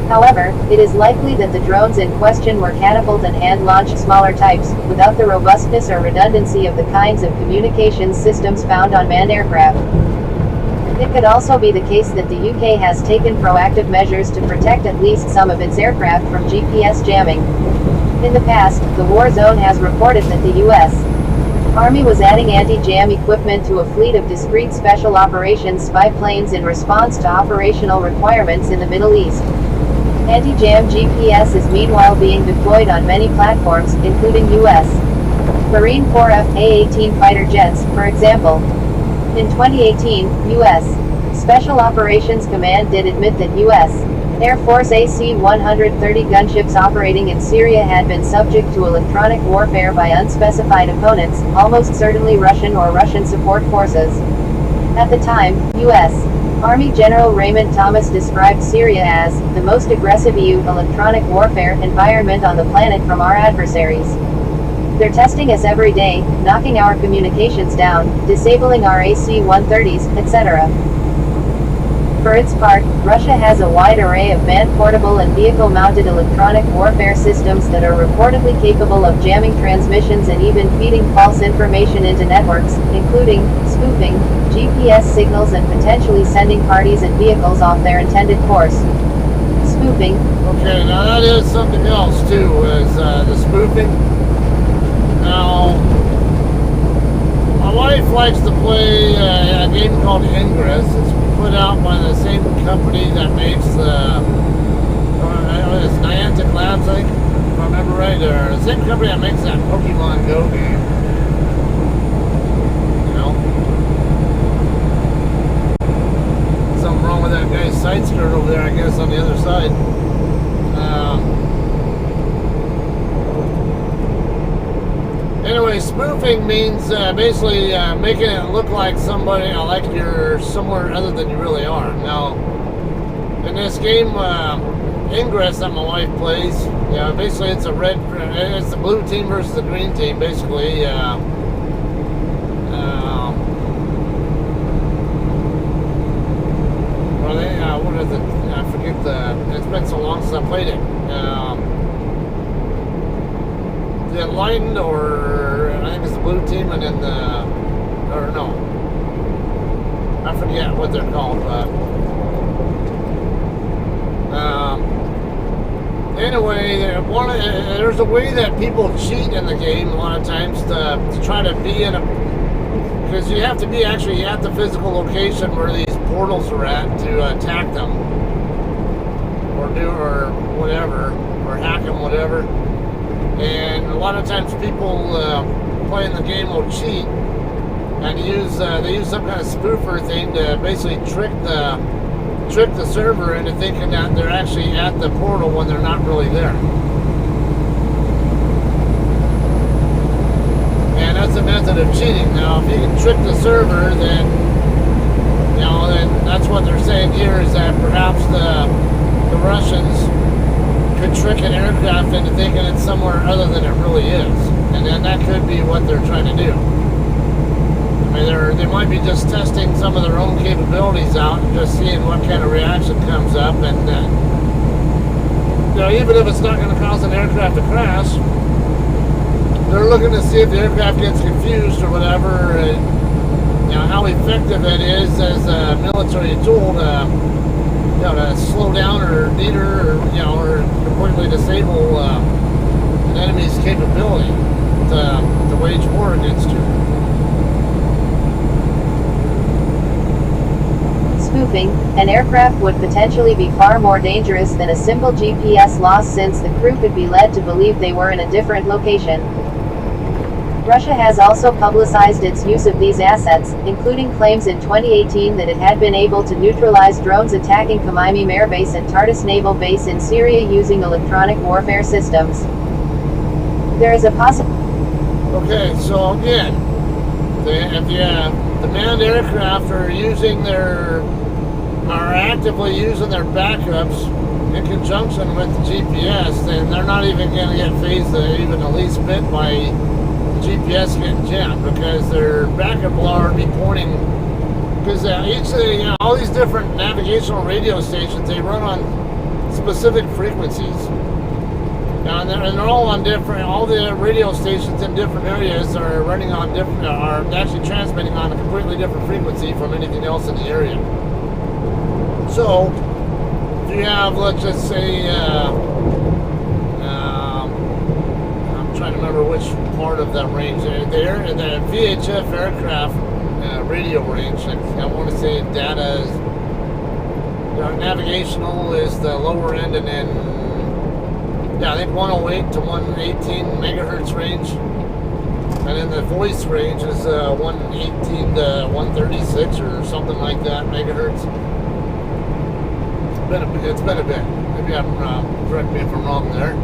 However, it is likely that the drones in question were catapult and hand-launched smaller types, without the robustness or redundancy of the kinds of communications systems found on manned aircraft. It could also be the case that the UK has taken proactive measures to protect at least some of its aircraft from GPS jamming. In the past, the war zone has reported that the U.S. Army was adding anti-jam equipment to a fleet of discrete special operations spy planes in response to operational requirements in the Middle East. Anti-jam GPS is meanwhile being deployed on many platforms, including U.S. Marine Corps F/A-18 fighter jets, for example. In 2018, U.S. Special Operations Command did admit that U.S. Air Force AC-130 gunships operating in Syria had been subject to electronic warfare by unspecified opponents, almost certainly Russian or Russian support forces. At the time, U.S. Army General Raymond Thomas described Syria as the most aggressive EU electronic warfare environment on the planet from our adversaries. They're testing us every day, knocking our communications down, disabling our AC-130s, etc. For its part, Russia has a wide array of man-portable and vehicle-mounted electronic warfare systems that are reportedly capable of jamming transmissions and even feeding false information into networks, including spoofing GPS signals and potentially sending parties and vehicles off their intended course. Spoofing. Okay, now that is something else too, is the spoofing. Now, my wife likes to play a game called Ingress. It's put out by the same company that makes it's Niantic Labs, I think, if I remember right. Or the same company that makes that Pokemon Go game. You know? Something wrong with that guy's side skirt over there, I guess, on the other side. Anyway, spoofing means basically making it look like somebody, like you're somewhere other than you really are. Now, in this game, Ingress that my wife plays, basically it's it's the blue team versus the green team, basically. What is it? I forget it's been so long since I played it. The Enlightened, or I think it's the blue team, and then I forget what they're called, but anyway, there's a way that people cheat in the game a lot of times to try to be in a, because you have to be actually at the physical location where these portals are at to attack them or whatever, or hack them, whatever. And a lot of times people playing the game will cheat and they use some kind of spoofer thing to basically trick the server into thinking that they're actually at the portal when they're not really there. And that's a method of cheating. Now, if you can trick the server, then then that's what they're saying here, is that perhaps the Russians could trick an aircraft into thinking it's somewhere other than it really is, and then that could be what they're trying to do. I mean, they might be just testing some of their own capabilities out and just seeing what kind of reaction comes up, and even if it's not going to cause an aircraft to crash, they're looking to see if the aircraft gets confused or whatever, and how effective it is as a military tool to slow down or deter or completely disable an enemy's capability to wage war against you. Spoofing, an aircraft would potentially be far more dangerous than a simple GPS loss, since the crew could be led to believe they were in a different location. Russia has also publicized its use of these assets, including claims in 2018 that it had been able to neutralize drones attacking Khmeimim Air Base and Tartus Naval Base in Syria using electronic warfare systems. There is a possibility. Okay, so again, if the manned aircraft are actively using their backups in conjunction with the GPS, then they're not even going to get phased even the least bit by the GPS getting jammed, because their backup will already be pointing, because all these different navigational radio stations, they run on specific frequencies. And they're all on different, all the radio stations in different areas are running on different, are actually transmitting on a completely different frequency from anything else in the area. So, if you have, let's just say, I'm trying to remember which part of that range, there, the VHF aircraft radio range, I want to say data is, navigational is the lower end, and then I think 108 to 118 megahertz range, and then the voice range is 118 to 136 or something like that megahertz. It's been a bit. Maybe correct me if I'm wrong there.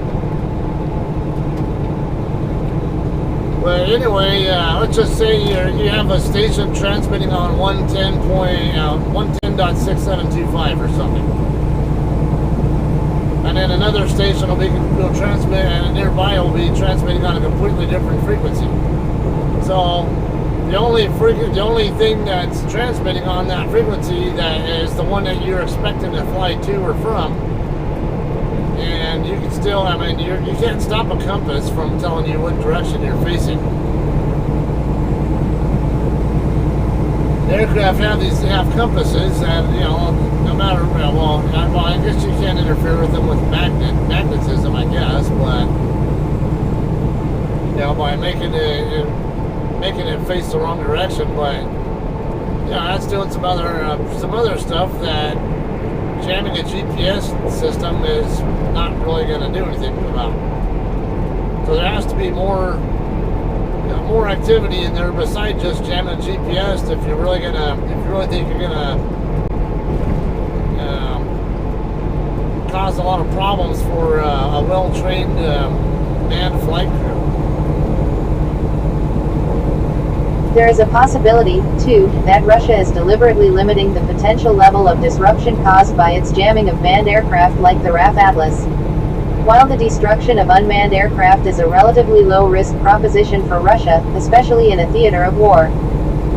But anyway, let's just say you have a station transmitting on 110.6725 or something. And then another station will transmit, and nearby will be transmitting on a completely different frequency. So the only thing that's transmitting on that frequency that is the one that you're expecting to fly to or from. And you can still, you can't stop a compass from telling you what direction you're facing. The aircraft have compasses, and no matter, I guess you can't interfere with them with magnetism, I guess, but by making it face the wrong direction. But that's doing some other stuff that jamming a GPS system is not really going to do anything about. So there has to be more activity in there besides just jamming GPS if you really think you're gonna cause a lot of problems for a well-trained manned flight crew. There is a possibility, too, that Russia is deliberately limiting the potential level of disruption caused by its jamming of manned aircraft like the RAF Atlas. While the destruction of unmanned aircraft is a relatively low-risk proposition for Russia, especially in a theater of war,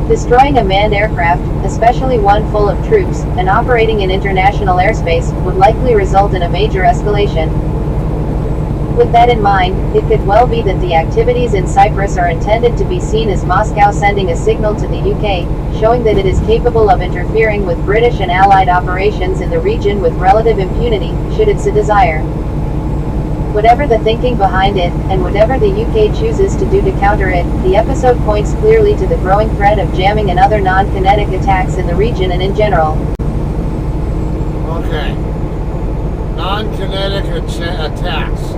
destroying a manned aircraft, especially one full of troops, and operating in international airspace, would likely result in a major escalation. With that in mind, it could well be that the activities in Cyprus are intended to be seen as Moscow sending a signal to the UK, showing that it is capable of interfering with British and Allied operations in the region with relative impunity, should it so desire. Whatever the thinking behind it, and whatever the UK chooses to do to counter it, the episode points clearly to the growing threat of jamming and other non-kinetic attacks in the region and in general. Okay. Non-kinetic attacks.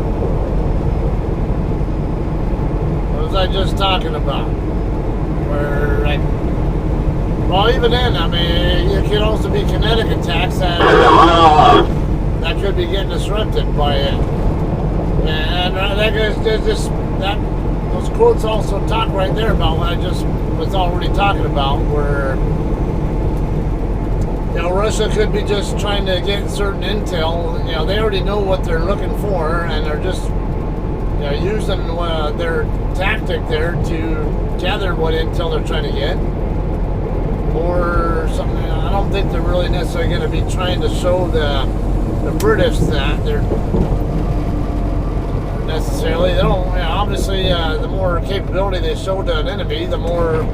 What was I just talking about? Where, like, well, even then, I mean, it could also be kinetic attacks that could be getting disrupted by it. And those quotes also talk right there about what I just was already talking about, where, you know, Russia could be just trying to get certain intel. You know, they already know what they're looking for, and they're just, you know, using their tactic there to gather what intel they're trying to get, or something. I don't think they're really necessarily going to be trying to show the British that they're necessarily. They don't. You know, obviously, the more capability they show to an enemy, the more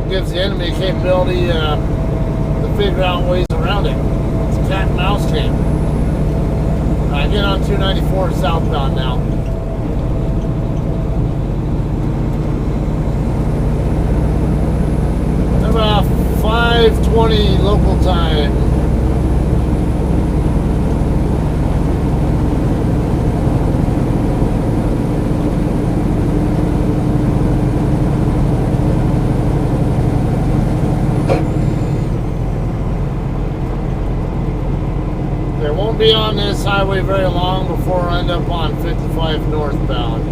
gives the enemy capability to figure out ways around it. It's a cat and mouse game. I get on 294 southbound now. About 5:20 local time. It won't be on this highway very long before I end up on 55 northbound.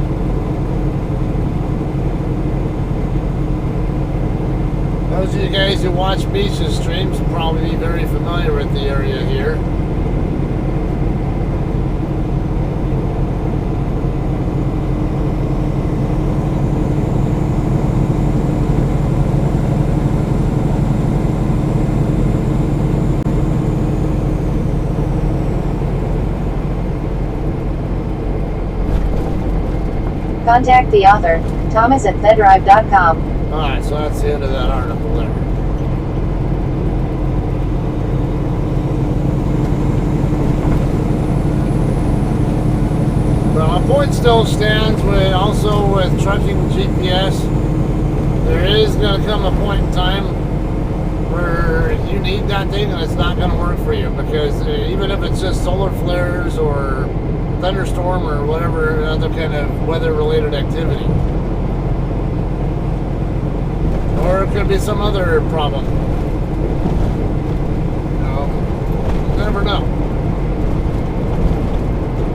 Those of you guys who watch Beach's streams will probably be very familiar with the area here. Contact the author, Thomas at thedrive.com. Alright, so that's the end of that article there. Well, my point still stands with also with trucking GPS. There is going to come a point in time where you need that thing and it's not going to work for you, because even if it's just solar flares or thunderstorm or whatever other kind of weather-related activity. Or it could be some other problem. You never know.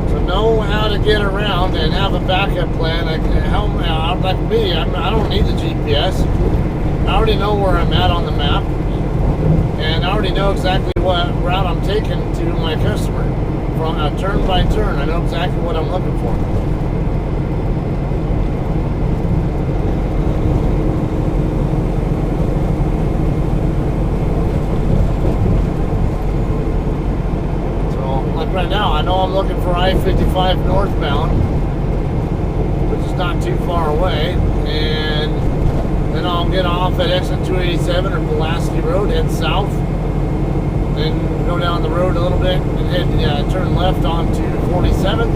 So know how to get around and have a backup plan. Like me, I don't need the GPS. I already know where I'm at on the map. And I already know exactly what route I'm taking to my customer. From turn by turn, I know exactly what I'm looking for. So, like right now, I know I'm looking for I-55 northbound, which is not too far away, and then I'll get off at exit 287 or Pulaski Road, head south, then go down the road a little bit and head turn left onto 47th.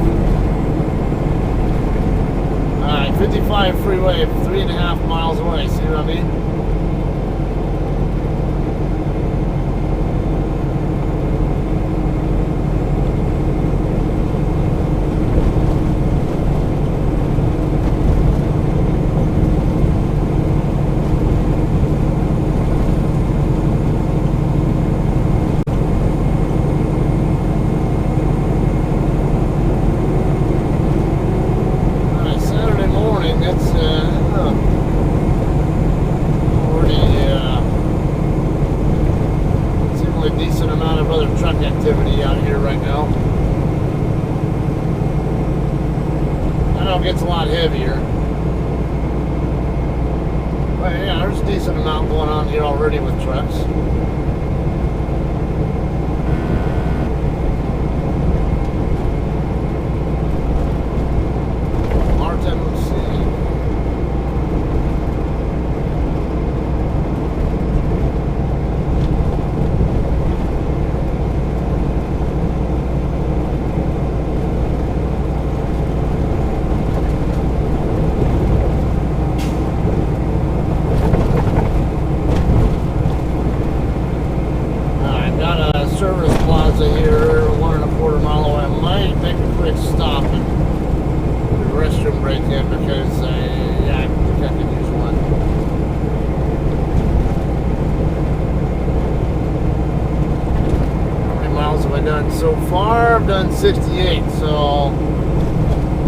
Alright, 55 freeway, 3.5 miles away, see what I mean? Gets a lot heavier. But yeah, there's a decent amount going on here already with trucks. service plaza here, 1.25 mile away. I might make a quick stop and the restroom break in because yeah, I think I could use one. How many miles have I done so far? I've done 68, so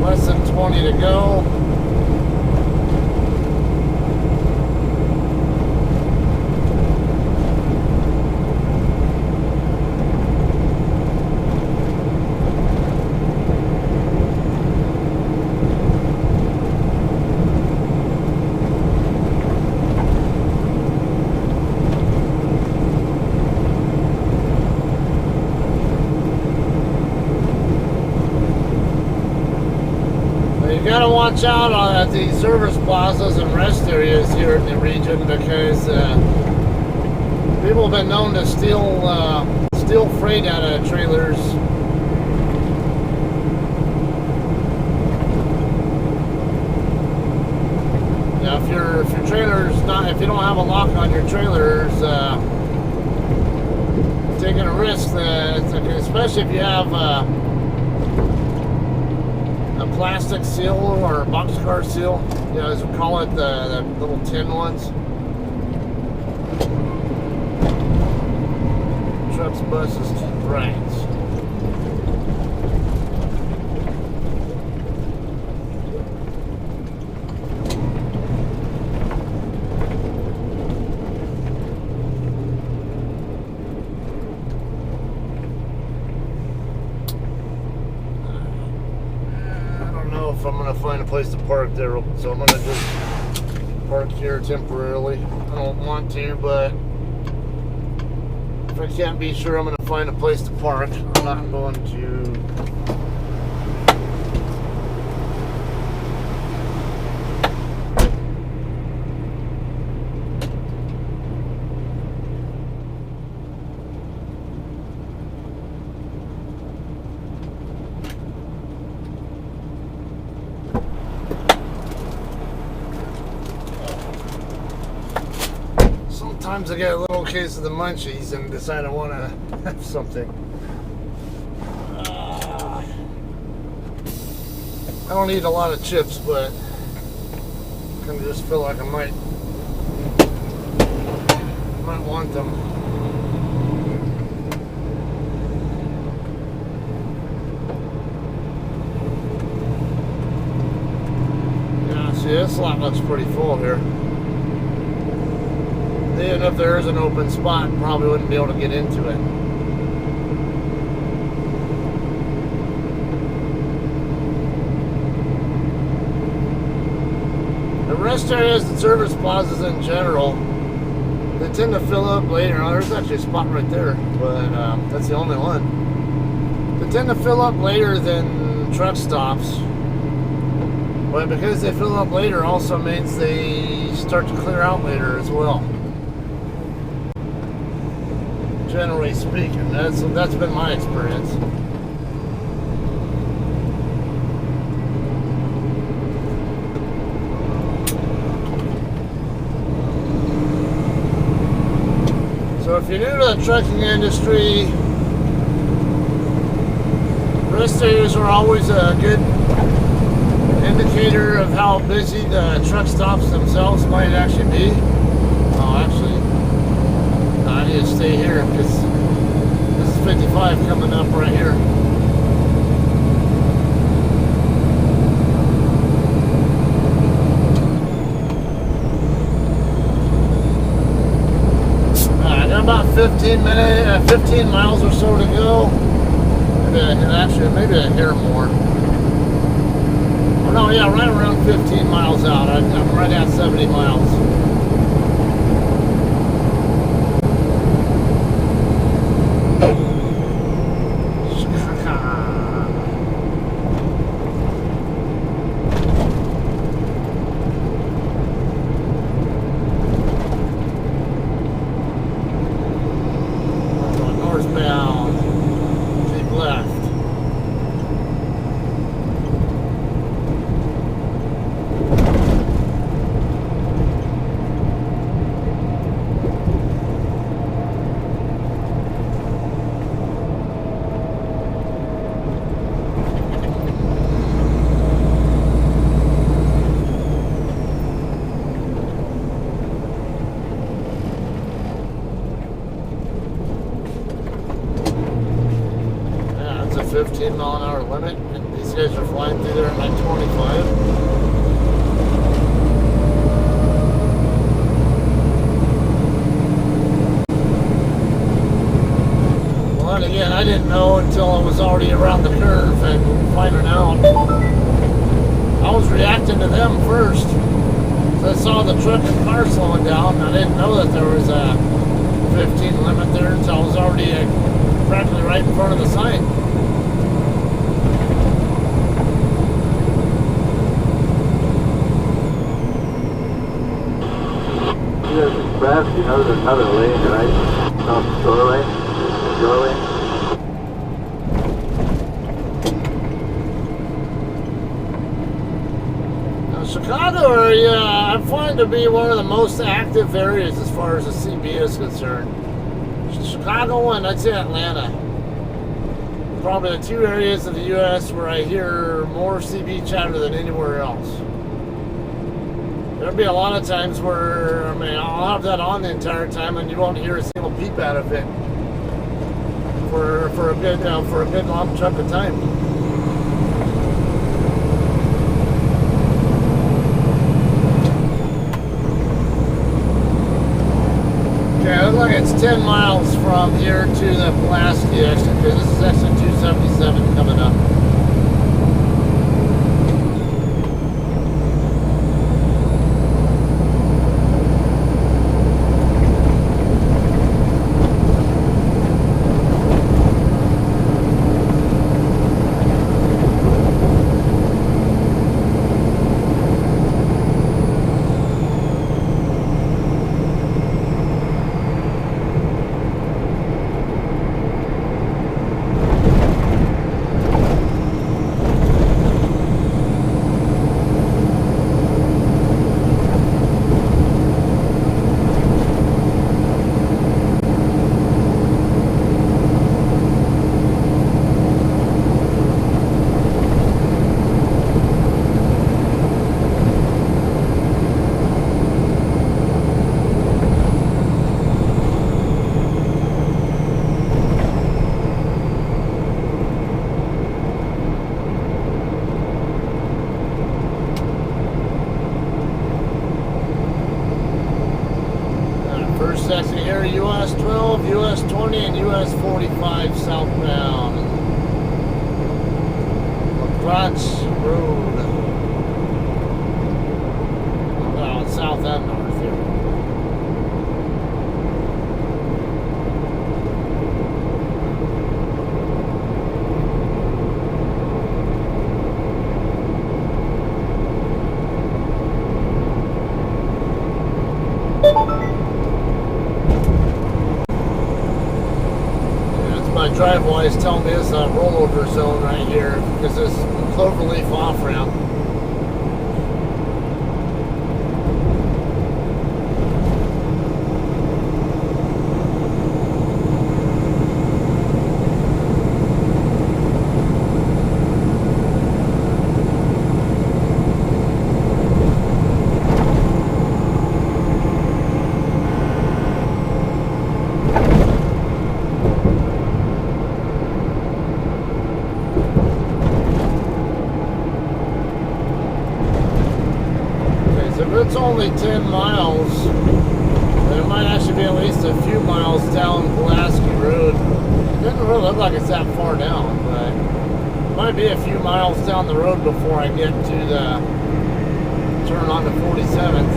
less than 20 to go. You gotta watch out at the service plazas and rest areas here in the region because people have been known to steal freight out of trailers. Now, if your trailer's not, if you don't have a lock on your trailers, taking a risk that, especially if you have a plastic seal or a boxcar seal, you know, as we call it, the little tin ones. Trucks, buses, trains. If I'm gonna find a place to park there, so I'm gonna just park here temporarily. I don't want to, but if I can't be sure I'm gonna find a place to park, I'm not going to. Sometimes I get a little case of the munchies and decide I want to have something. I don't eat a lot of chips, but I kind of just feel like I might want them. Yeah, see, this lot looks pretty full here. Even if there is an open spot, probably wouldn't be able to get into it. The rest areas and service plazas in general, they tend to fill up later. Oh, there's actually a spot right there, but that's the only one. They tend to fill up later than truck stops. But because they fill up later also means they start to clear out later as well. Generally speaking, that's been my experience. So if you're new to the trucking industry, rest areas are always a good indicator of how busy the truck stops themselves might actually be. Oh, actually, I need to stay here because this is 55 coming up right here. I got about 15 miles or so to go. And actually, maybe a hair more. Oh no, yeah, right around 15 miles out. I'm right at 70 miles. 15 mile an hour limit, and these guys are flying through there at like 25. Well, again, I didn't know until I was already around the curve and finding out. I was reacting to them first. So I saw the truck and car slowing down. I didn't know that there was a 15 limit there until I was already practically right in front of the sign. Express, you know there's another lane, right? Off the shore lane. Shore lane. Now, Chicago area, I find to be one of the most active areas as far as the CB is concerned. Chicago and I'd say Atlanta. Probably the two areas of the U.S. where I hear more CB chatter than anywhere else. There'll be a lot of times where, I mean, I'll have that on the entire time and you won't hear a single peep out of it for a good long chunk of time. Okay, it looks like it's 10 miles from here to the Pulaski exit, because this is exit 277 coming up. First section here, US 12, US 20, and US 45 southbound. LaCroix Road. Well, it's south and north here. My driveway is telling me it's a rollover zone right here because this cloverleaf off ramp. If it's only 10 miles, then it might actually be at least a few miles down Pulaski Road. It doesn't really look like it's that far down, but it might be a few miles down the road before I get to the turn on to 47th.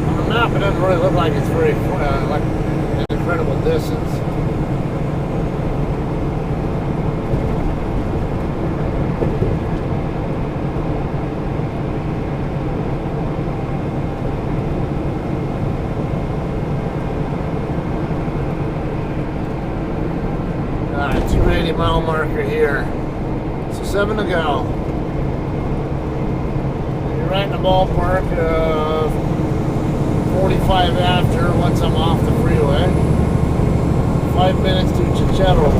On the map, it doesn't really look like it's very like an incredible distance. Alright, 280 mile marker here. So 7 to go. You're right in the ballpark of 45 after once I'm off the freeway. 5 minutes to Chichettle.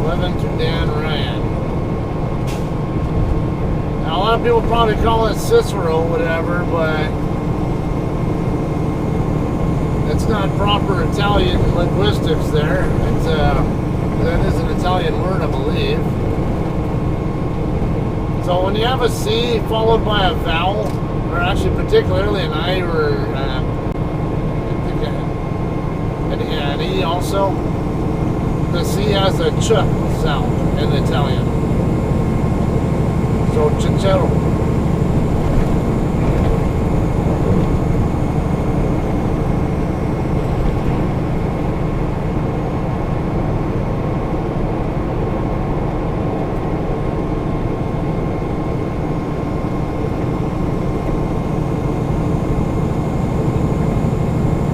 11 to Dan Ryan. Now a lot of people probably call it Cicero or whatever, but It's not proper Italian linguistics there. It's that is an Italian word, I believe. So when you have a C followed by a vowel, or actually particularly an I or I think an E also, the C has a ch sound in Italian. So cicero.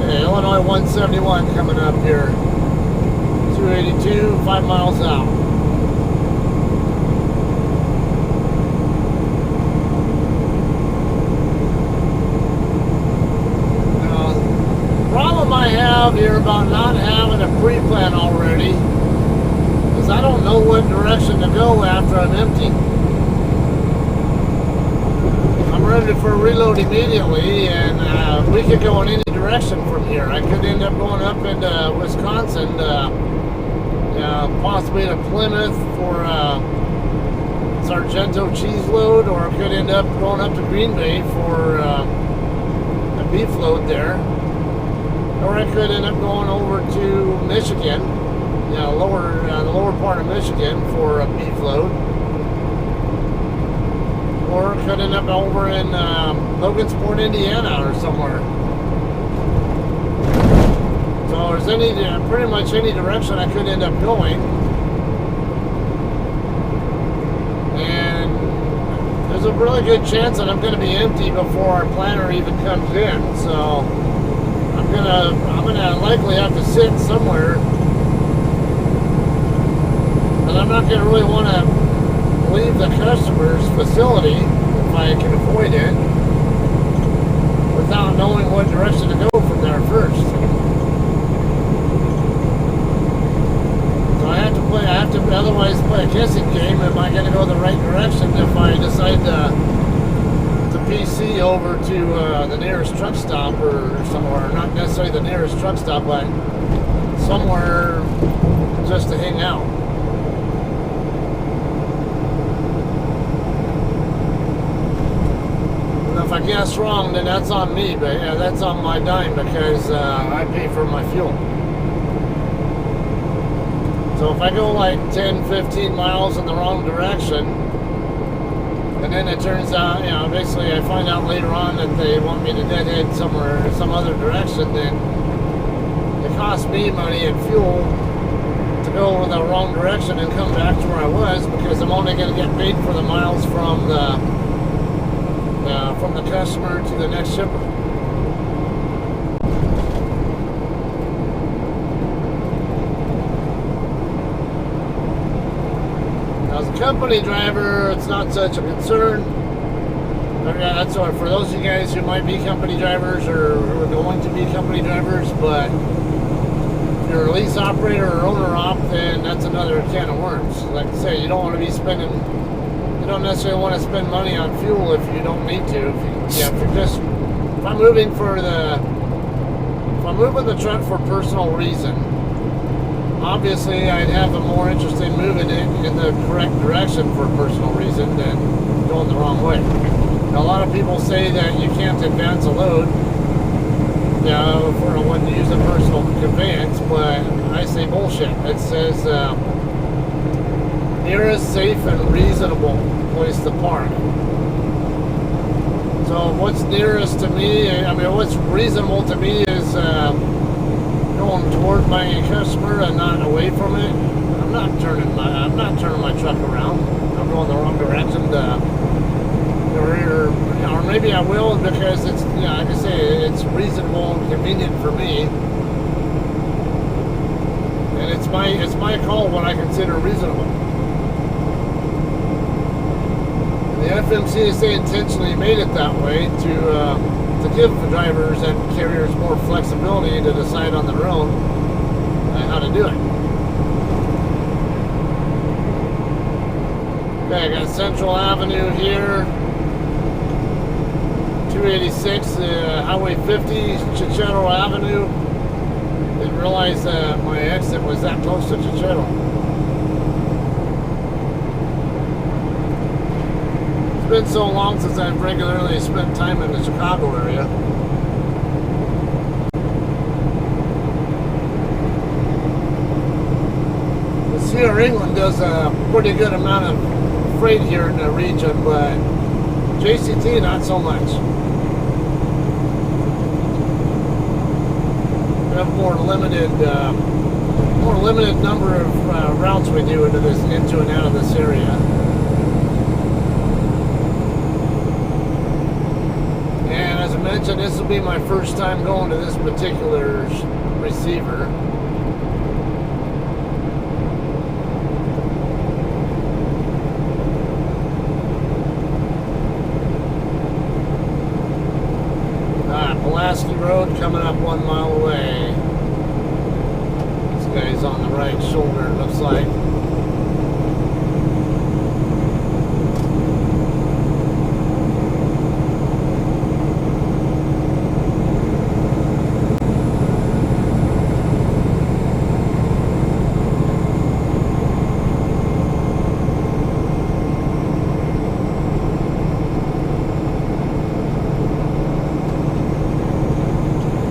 Illinois 171 coming up here. 282, 5 miles out. Now, the problem I have here about not having a pre-plan already is I don't know what direction to go after I'm empty. I'm ready for a reload immediately, and we could go in any direction from here. I could end up going up into Wisconsin, possibly to Plymouth for Sargento cheese load, or I could end up going up to Green Bay for a beef load there, or I could end up going over to Michigan, the lower part of Michigan for a beef load. Or could end up over in Logansport, Indiana, or somewhere. So there's pretty much any direction I could end up going, and there's a really good chance that I'm going to be empty before our planner even comes in. So I'm gonna likely have to sit somewhere, and I'm not going to really want to leave the customer's facility if I can avoid it without knowing what direction to go from there first. So I have to otherwise play a guessing game. Am I going to go the right direction if I decide to PC over to the nearest truck stop or somewhere? Not necessarily the nearest truck stop, but somewhere just to hang out. If I guess wrong, then that's on me, but yeah, that's on my dime because I pay for my fuel. So if I go like 10, 15 miles in the wrong direction, and then it turns out, basically I find out later on that they want me to deadhead somewhere, some other direction, then it costs me money and fuel to go in the wrong direction and come back to where I was, because I'm only going to get paid for the miles from the customer to the next shipper. Now, as a company driver, it's not such a concern. That's for those of you guys who might be company drivers or who are going to be company drivers, but if you're a lease operator or owner-op, then that's another can of worms. Like I say, you don't want to be spending. You don't necessarily want to spend money on fuel if you don't need to. If I'm moving the truck for personal reason, obviously I'd have a more interest in moving it in the correct direction for a personal reason than going the wrong way. Now, a lot of people say that you can't advance a load, for when you use a personal conveyance, but I say bullshit. It says nearest safe and reasonable place to park. So what's nearest to me, what's reasonable to me is going toward my customer and not away from it. I'm not turning my truck around. I'm going the wrong direction. Or maybe I will because it's, like I say, it's reasonable and convenient for me. And it's my call what I consider reasonable. The FMCSA intentionally made it that way to give the drivers and carriers more flexibility to decide on their own how to do it. Okay, I got Central Avenue here, 286, Highway 50, Chicharro Avenue. Didn't realize my exit was that close to Chicharro. It's been so long since I've regularly spent time in the Chicago area. The Sierra England does a pretty good amount of freight here in the region, but JCT not so much. We have more limited number of routes we do into and out of this area. And as I mentioned, this will be my first time going to this particular receiver. Pulaski Road coming up 1 mile away. This guy's on the right shoulder, it looks like.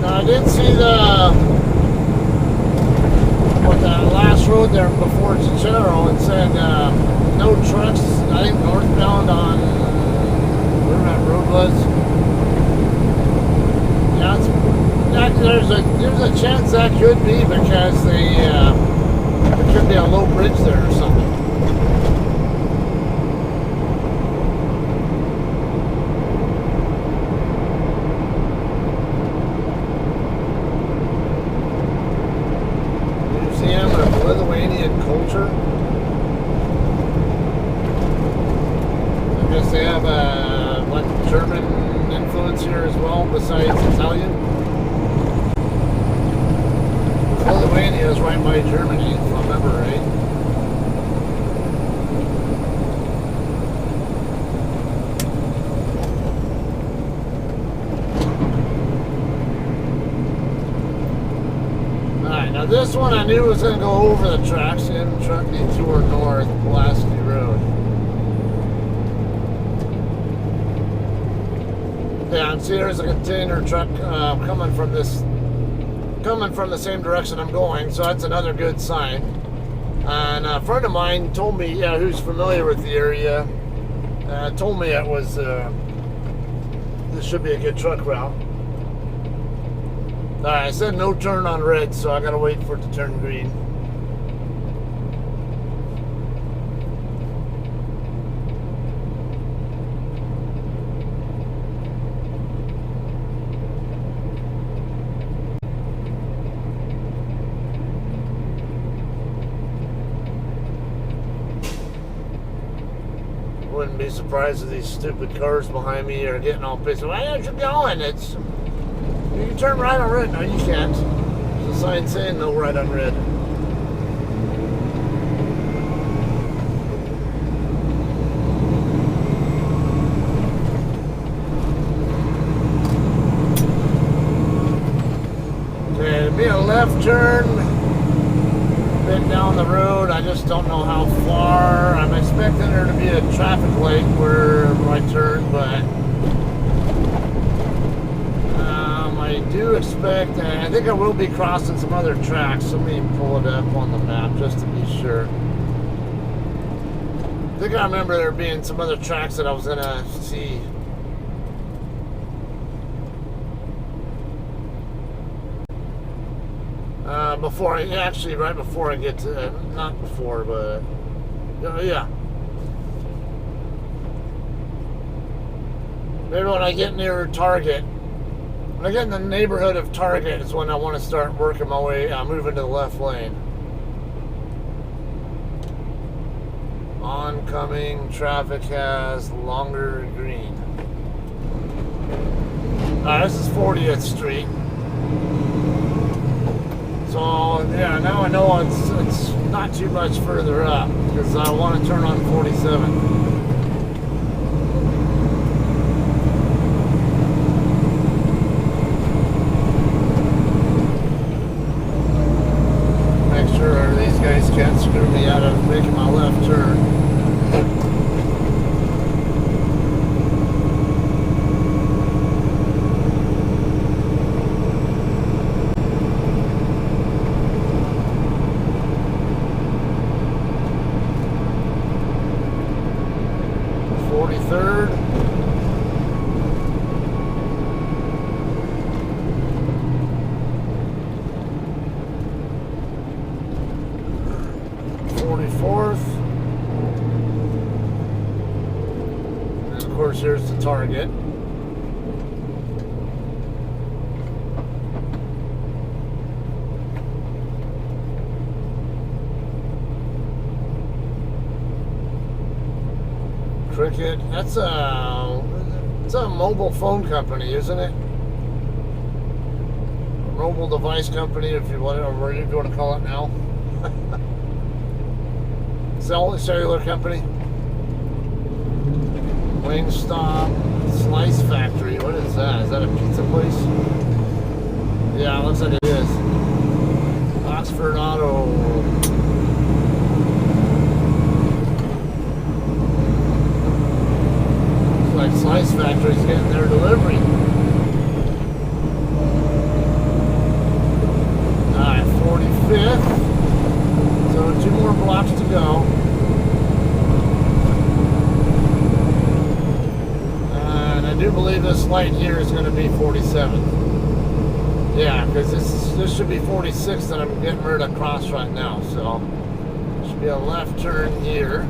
I did see the last road there before Chicharro. It said no trucks. I think northbound on where that road was. Yeah, there's a chance that could be because there could be a low bridge there or something. Lithuanian culture. I guess they have what German influence here as well, besides Italian. Lithuania is right by Germany, if I remember right. Now this one I knew was going to go over the tracks in Truck Detour North, Pulaski Road. Yeah, and see there's a container truck coming from the same direction I'm going, so that's another good sign. And a friend of mine told me, who's familiar with the area, told me it was this should be a good truck route. Alright, I said no turn on red, so I gotta wait for it to turn green. Wouldn't be surprised if these stupid cars behind me are getting all pissed. Why aren't you going? You can turn right on red. No, you can't. There's a sign saying no right on red. Okay, it'll be a left turn. A bit down the road. I just don't know how far. I'm expecting there to be a traffic light where I turn, but I do expect, I think I will be crossing some other tracks. Let me pull it up on the map just to be sure. I think I remember there being some other tracks that I was going to see. Right before I get to, not before, but, yeah. Maybe when I get near Target. When I get in the neighborhood of Target is when I want to start working my way, moving to the left lane. Oncoming traffic has longer green. This is 40th Street. So yeah, now I know it's not too much further up because I want to turn on 47. make sure these guys can't screw me out of making my left turn. Third. And of course, here's the target. Cricket. It's a mobile phone company, isn't it? A mobile device company, if you want, or whatever you're going to call it now. Cellular company. Wingstop, Slice Factory. What is that? Is that a pizza place? Yeah, it looks like it is. Oxford Auto. Like Slice Factory's getting their delivery. Alright, 45th. So 2 more blocks to go. And I do believe this light here is going to be 47th. Yeah, because this should be 46th that I'm getting ready to cross right now. So should be a left turn here.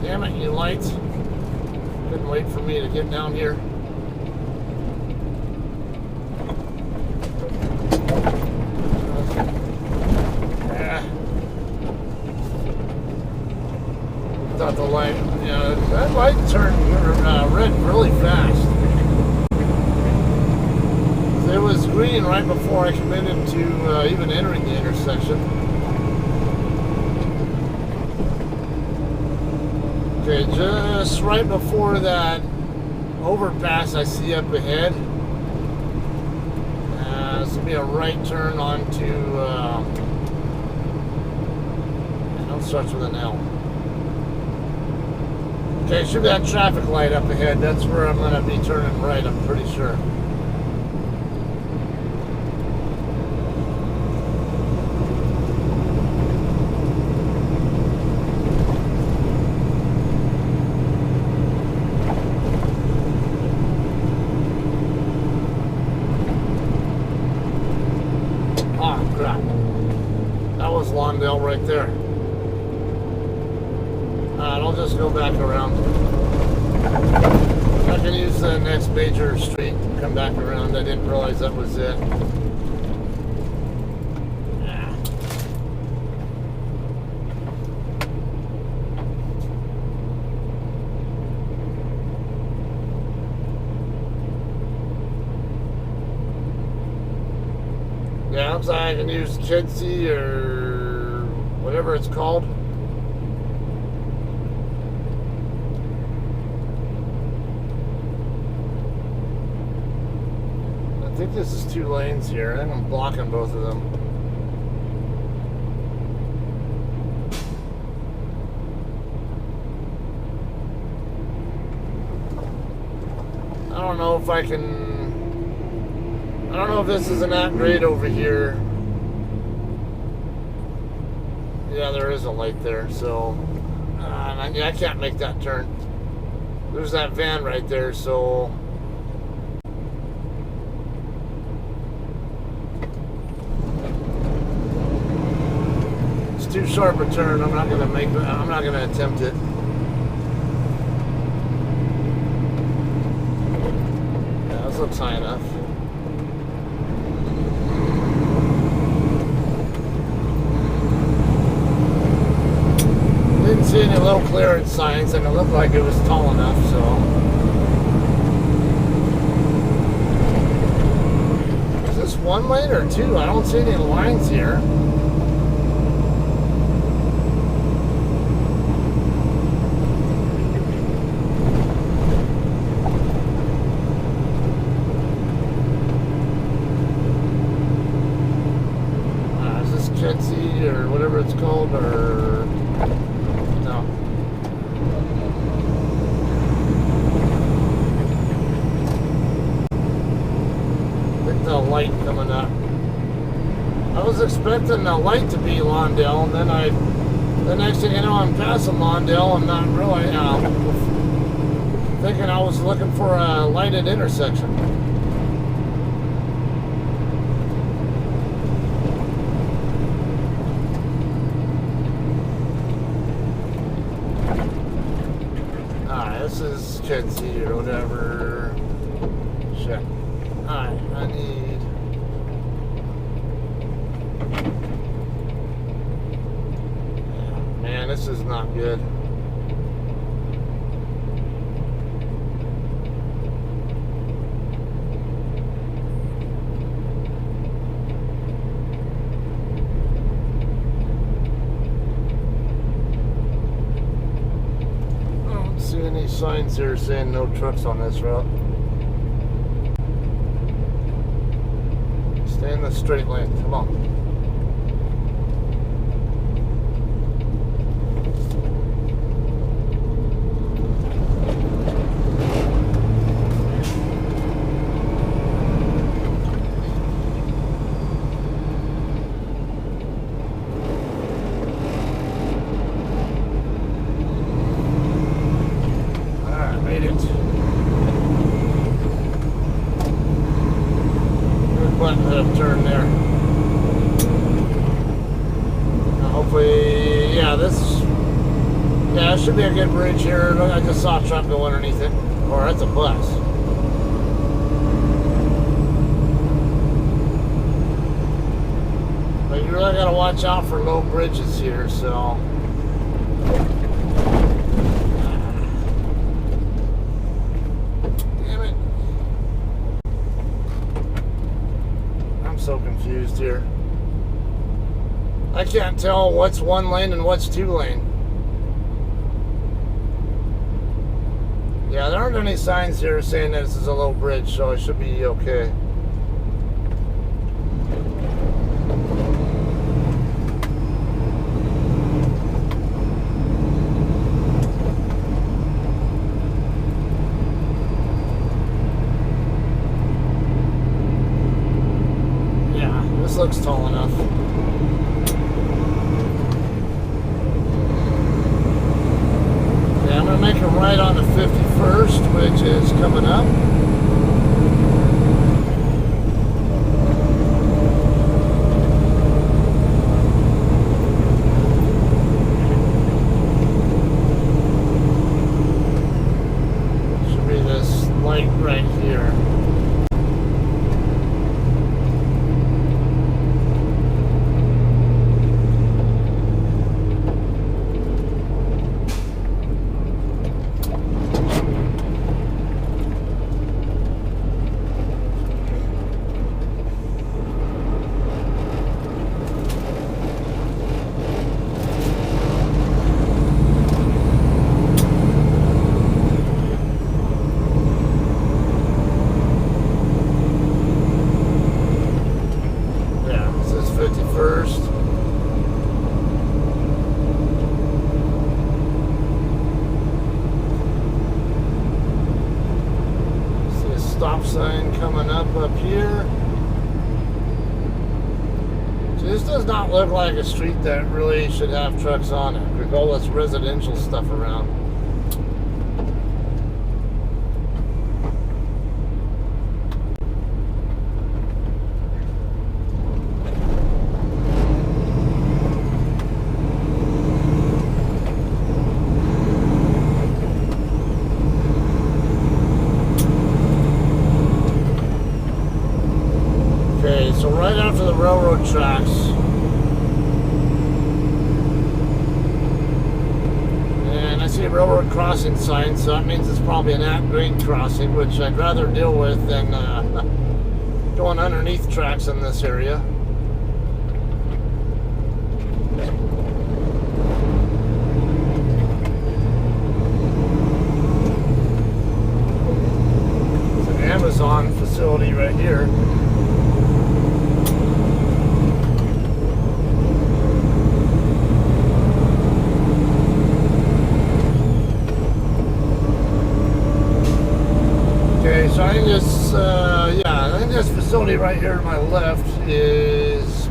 Damn it, you lights. Couldn't wait for me to get down here. Yeah. Thought the light, that light turned red really fast. It was green right before I committed to even entering the intersection. Okay, just right before that overpass I see up ahead. This will be a right turn onto, I know it starts with an L. Okay, should be that traffic light up ahead. That's where I'm going to be turning right, I'm pretty sure. Right there. I'll just go back around. I can use the next major street and come back around. I didn't realize that was it. Yeah, looks like I can use Kidsy or whatever it's called. I think this is 2 lanes here. I think I'm blocking both of them. I don't know if I don't know if this is an at-grade over here. Yeah, there is a light there, so I can't make that turn. There's that van right there, so it's too sharp a turn. I'm not gonna attempt it. Yeah, this looks high enough. Didn't see any low clearance signs, and it looked like it was tall enough, so. Is this 1 lane or 2? I don't see any lines here. Chetsey or whatever it's called, or no. I think the light coming up. I was expecting the light to be Lawndale, and then the next thing you know, I'm passing Lawndale and not really thinking I was looking for a lighted intersection. This is Chetsey or whatever. Shit. Alright, I need... Man, this is not good. Any signs here saying no trucks on this route. Stay in the straight lane, come on. Turn there. Now hopefully, yeah, it should be a good bridge here. I just saw a truck go underneath it, or that's a bus. But you really gotta watch out for low bridges here, so. So confused here. I can't tell what's one lane and what's two lane. Yeah, there aren't any signs here saying that this is a low bridge, so it should be okay. Looks tall enough. Yeah, I'm gonna make a right on the 51st, which is coming up. Should be this light right here. Stop sign coming up here. So this does not look like a street that really should have trucks on it, with all this residential stuff around. So right after the railroad tracks, and I see a railroad crossing sign, so that means it's probably an at-grade crossing, which I'd rather deal with than going underneath tracks in this area. It's an Amazon facility right here. this facility right here to my left is, I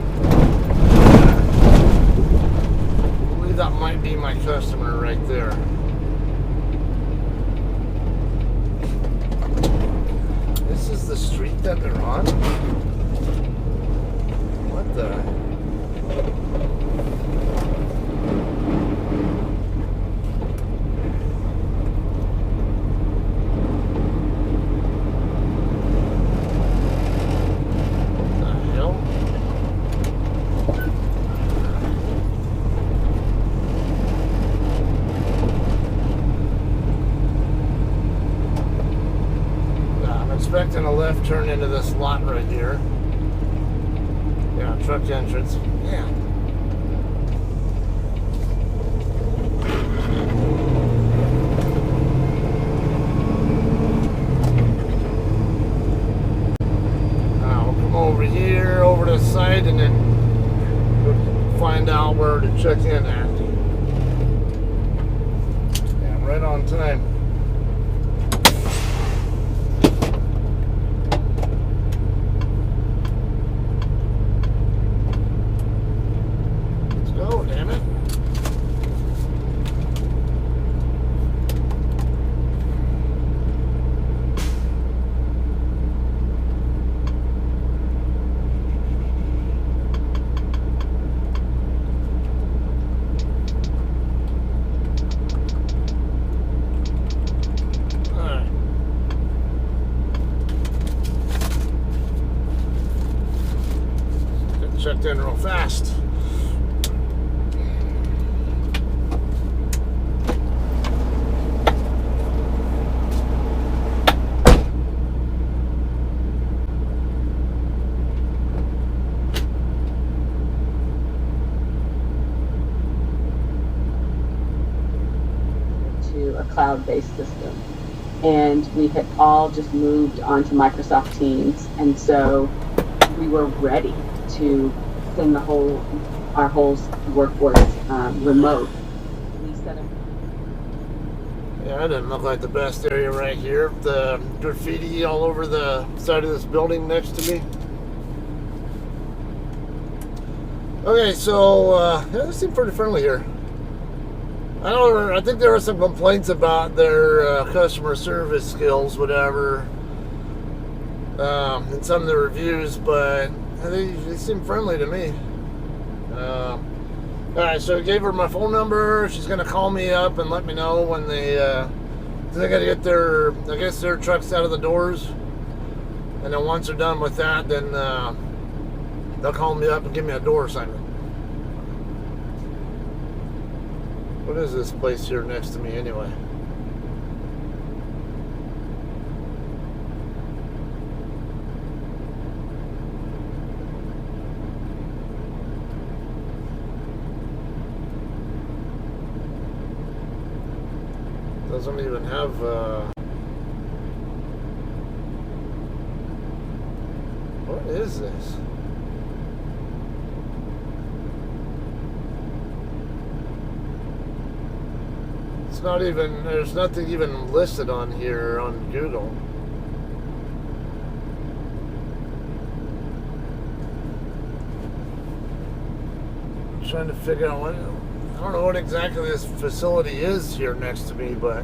believe that might be my customer right there. This is the street that they're on? What the? Expecting a left turn into this lot right here. Yeah, truck entrance. Yeah. We'll come over here, over to the side, and then we'll find out where to check in at. Yeah, right on time. Checked in real fast. To a cloud-based system, and we had all just moved onto Microsoft Teams, and so we were ready to send our whole workforce remote. We set up. Yeah, that didn't look like the best area right here. The graffiti all over the side of this building next to me. Okay, so they seem pretty friendly here. I think there were some complaints about their customer service skills, whatever, in some of the reviews, but they seem friendly to me. Alright, so I gave her my phone number. She's going to call me up and let me know when they got to get their trucks out of the doors. And then once they're done with that, then they'll call me up and give me a door assignment. What is this place here next to me anyway? Doesn't even have what is this? It's not even, there's nothing even listed on here on Google. I'm trying to figure out what, I don't know what exactly this facility is here next to me, but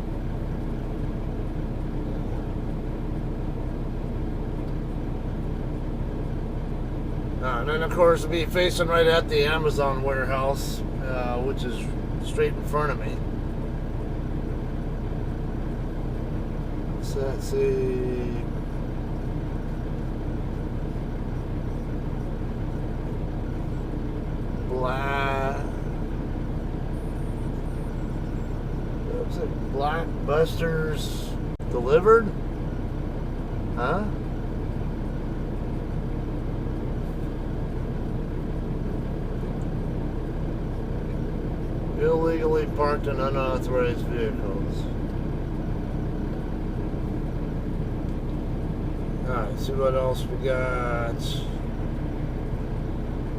and then of course it'll be facing right at the Amazon warehouse, which is straight in front of me. So let's see. Blockbusters delivered? Huh? Illegally parked and unauthorized vehicles. Alright, see what else we got.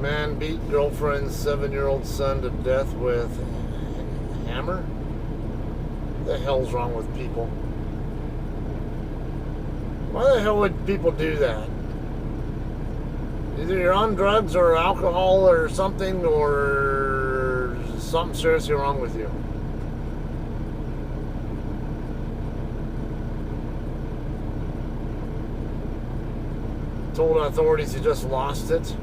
Man beat girlfriend's 7-year-old son to death with a hammer? What the hell's wrong with people? Why the hell would people do that? Either you're on drugs or alcohol or something, or something seriously wrong with you. Told authorities he just lost it.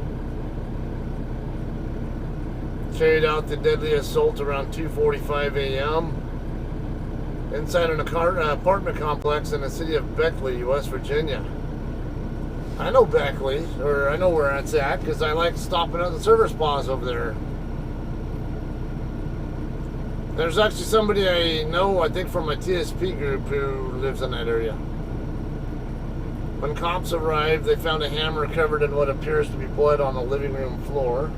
Carried out the deadly assault around 2:45 a.m. inside an apartment complex in the city of Beckley, West Virginia. I know Beckley, or I know where it's at, because I like stopping at the server spas over there. There's actually somebody I know, I think from my TSP group, who lives in that area. When cops arrived, they found a hammer covered in what appears to be blood on the living room floor.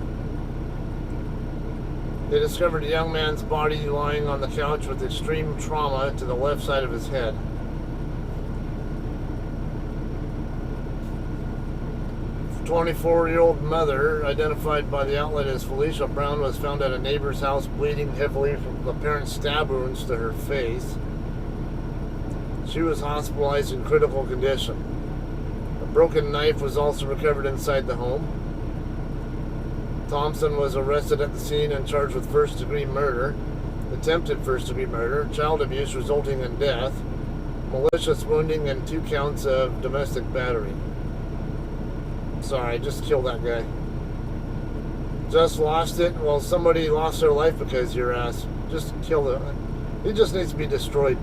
They discovered a young man's body lying on the couch with extreme trauma to the left side of his head. A 24-year-old mother, identified by the outlet as Felicia Brown, was found at a neighbor's house bleeding heavily from apparent stab wounds to her face. She was hospitalized in critical condition. A broken knife was also recovered inside the home. Thompson was arrested at the scene and charged with first-degree murder, attempted first-degree murder, child abuse resulting in death, malicious wounding, and 2 counts of domestic battery. Sorry, just killed that guy. Just lost it. Well, somebody lost their life because of your ass. Just kill it. He just needs to be destroyed.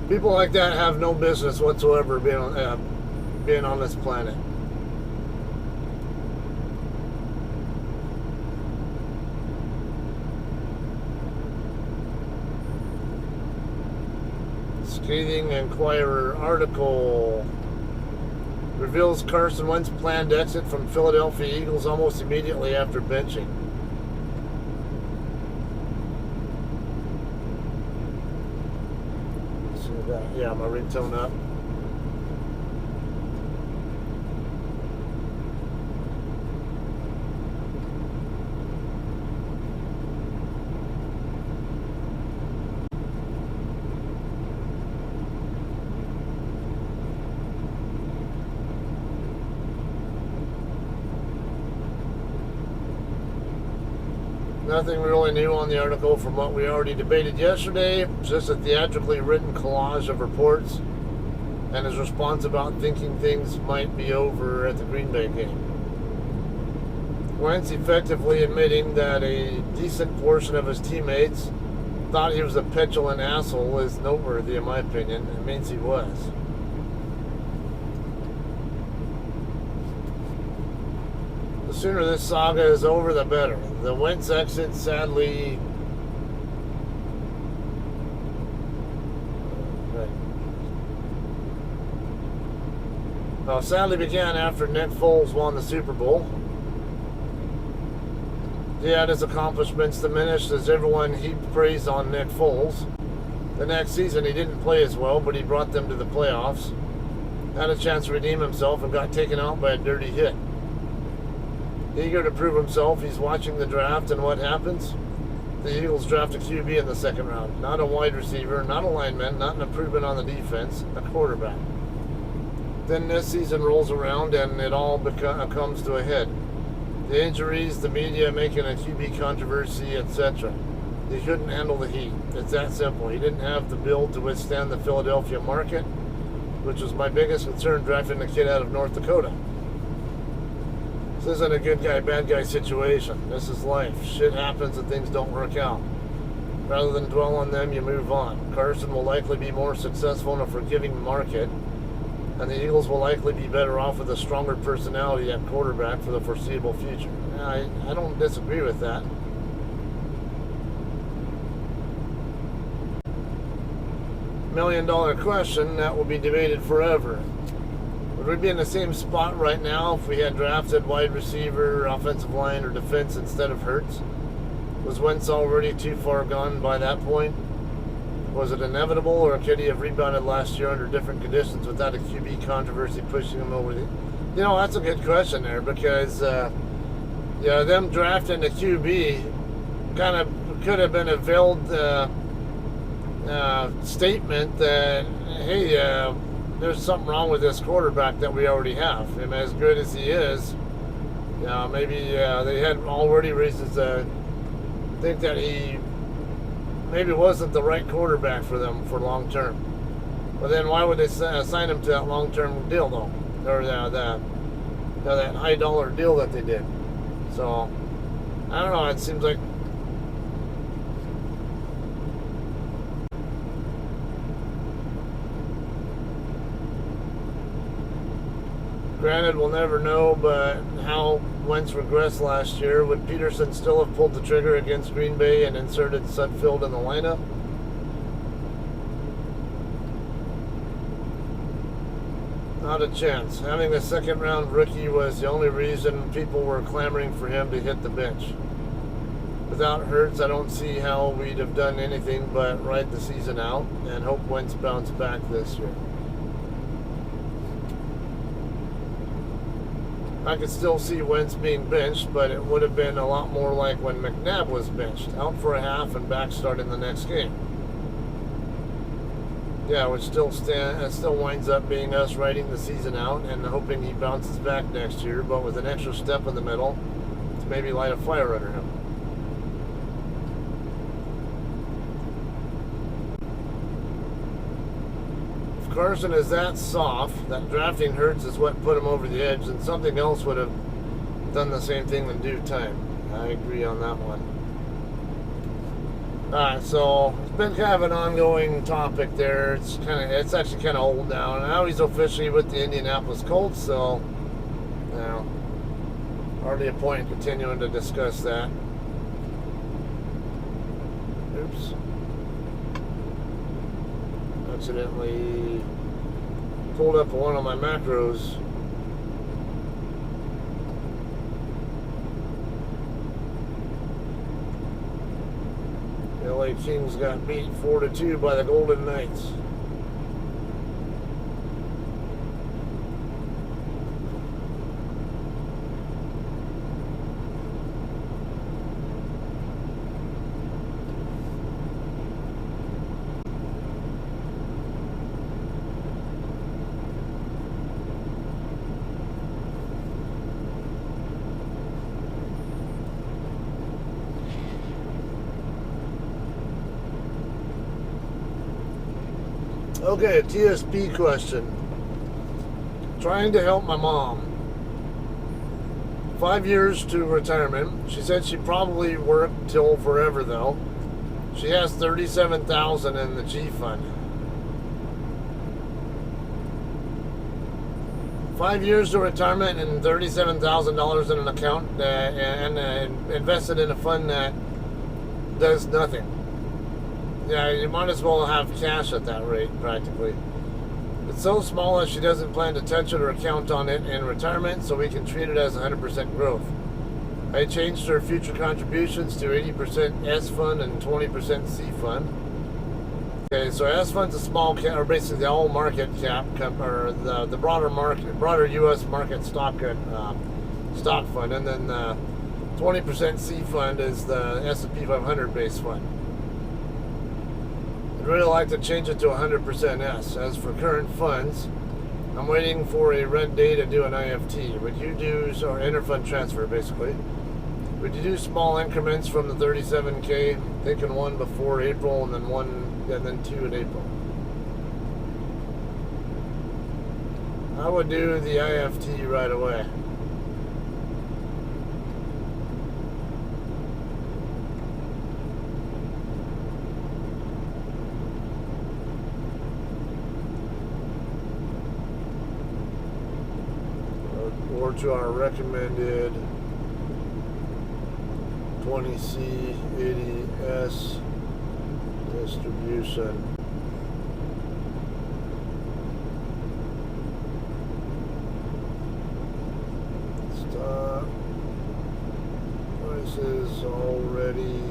People like that have no business whatsoever being on this planet. Scathing Inquirer article reveals Carson Wentz planned exit from Philadelphia Eagles almost immediately after benching. See that? Yeah, my ringtone up. Nothing really new on the article from what we already debated yesterday. It's just a theatrically written collage of reports and his response about thinking things might be over at the Green Bay game. Wentz effectively admitting that a decent portion of his teammates thought he was a petulant asshole is noteworthy in my opinion. It means he was. The sooner this saga is over, the better. The Wentz exit sadly began after Nick Foles won the Super Bowl. He had his accomplishments diminished as everyone heaped praise on Nick Foles. The next season he didn't play as well, but he brought them to the playoffs. Had a chance to redeem himself and got taken out by a dirty hit. Eager to prove himself, he's watching the draft, and what happens? The Eagles draft a QB in the second round. Not a wide receiver, not a lineman, not an improvement on the defense, a quarterback. Then this season rolls around and it all comes to a head. The injuries, the media making a QB controversy, etc. He couldn't handle the heat. It's that simple. He didn't have the build to withstand the Philadelphia market, which was my biggest concern drafting the kid out of North Dakota. This isn't a good guy, bad guy situation. This is life. Shit happens and things don't work out. Rather than dwell on them, you move on. Carson will likely be more successful in a forgiving market, and the Eagles will likely be better off with a stronger personality at quarterback for the foreseeable future. I don't disagree with that. $1 million question that will be debated forever. Would we be in the same spot right now if we had drafted wide receiver, offensive line, or defense instead of Hurts? Was Wentz already too far gone by that point? Was it inevitable, or could he have rebounded last year under different conditions without a QB controversy pushing him over the... You know, that's a good question there, because them drafting a QB kind of could have been a veiled statement that, hey, there's something wrong with this quarterback that we already have. And as good as he is, maybe they had already reasons to think that he maybe wasn't the right quarterback for them for long term. But then why would they assign him to that long term deal though, or that high dollar deal that they did? So I don't know. It seems like granted, we'll never know, but how Wentz regressed last year. Would Peterson still have pulled the trigger against Green Bay and inserted Sudfeld in the lineup? Not a chance. Having the second round rookie was the only reason people were clamoring for him to hit the bench. Without Hurts, I don't see how we'd have done anything but ride the season out and hope Wentz bounce back this year. I could still see Wentz being benched, but it would have been a lot more like when McNabb was benched, out for a half and back starting the next game. Yeah, which still winds up being us riding the season out and hoping he bounces back next year, but with an extra step in the middle to maybe light a fire under him. Carson is that soft that drafting Hurts is what put him over the edge, and something else would have done the same thing in due time. I agree on that one. Alright, so it's been kind of an ongoing topic there. It's actually kind of old now. Now he's officially with the Indianapolis Colts, so hardly a point in continuing to discuss that. Oops. Accidentally pulled up one of my macros. The LA Kings got beat 4-2 by the Golden Knights. Okay, a TSP question. Trying to help my mom. 5 years to retirement. She said she'd probably work till forever though. She has $37,000 in the G fund. 5 years to retirement and $37,000 in an account and invested in a fund that does nothing. Yeah, you might as well have cash at that rate, practically. It's so small that she doesn't plan to touch it or count on it in retirement, so we can treat it as 100% growth. I changed her future contributions to 80% S fund and 20% C fund. Okay, so S fund's a small cap, or basically the all market cap, or the broader U.S. market stock fund, and then 20% C fund is the S&P 500 base fund. I'd really like to change it to 100% S. As for current funds, I'm waiting for a red day to do an IFT. Would you do, or interfund transfer basically? Would you do small increments from the 37K, thinking one before April and then two in April? I would do the IFT right away. Or to our recommended 20C 80S distribution. Stock prices already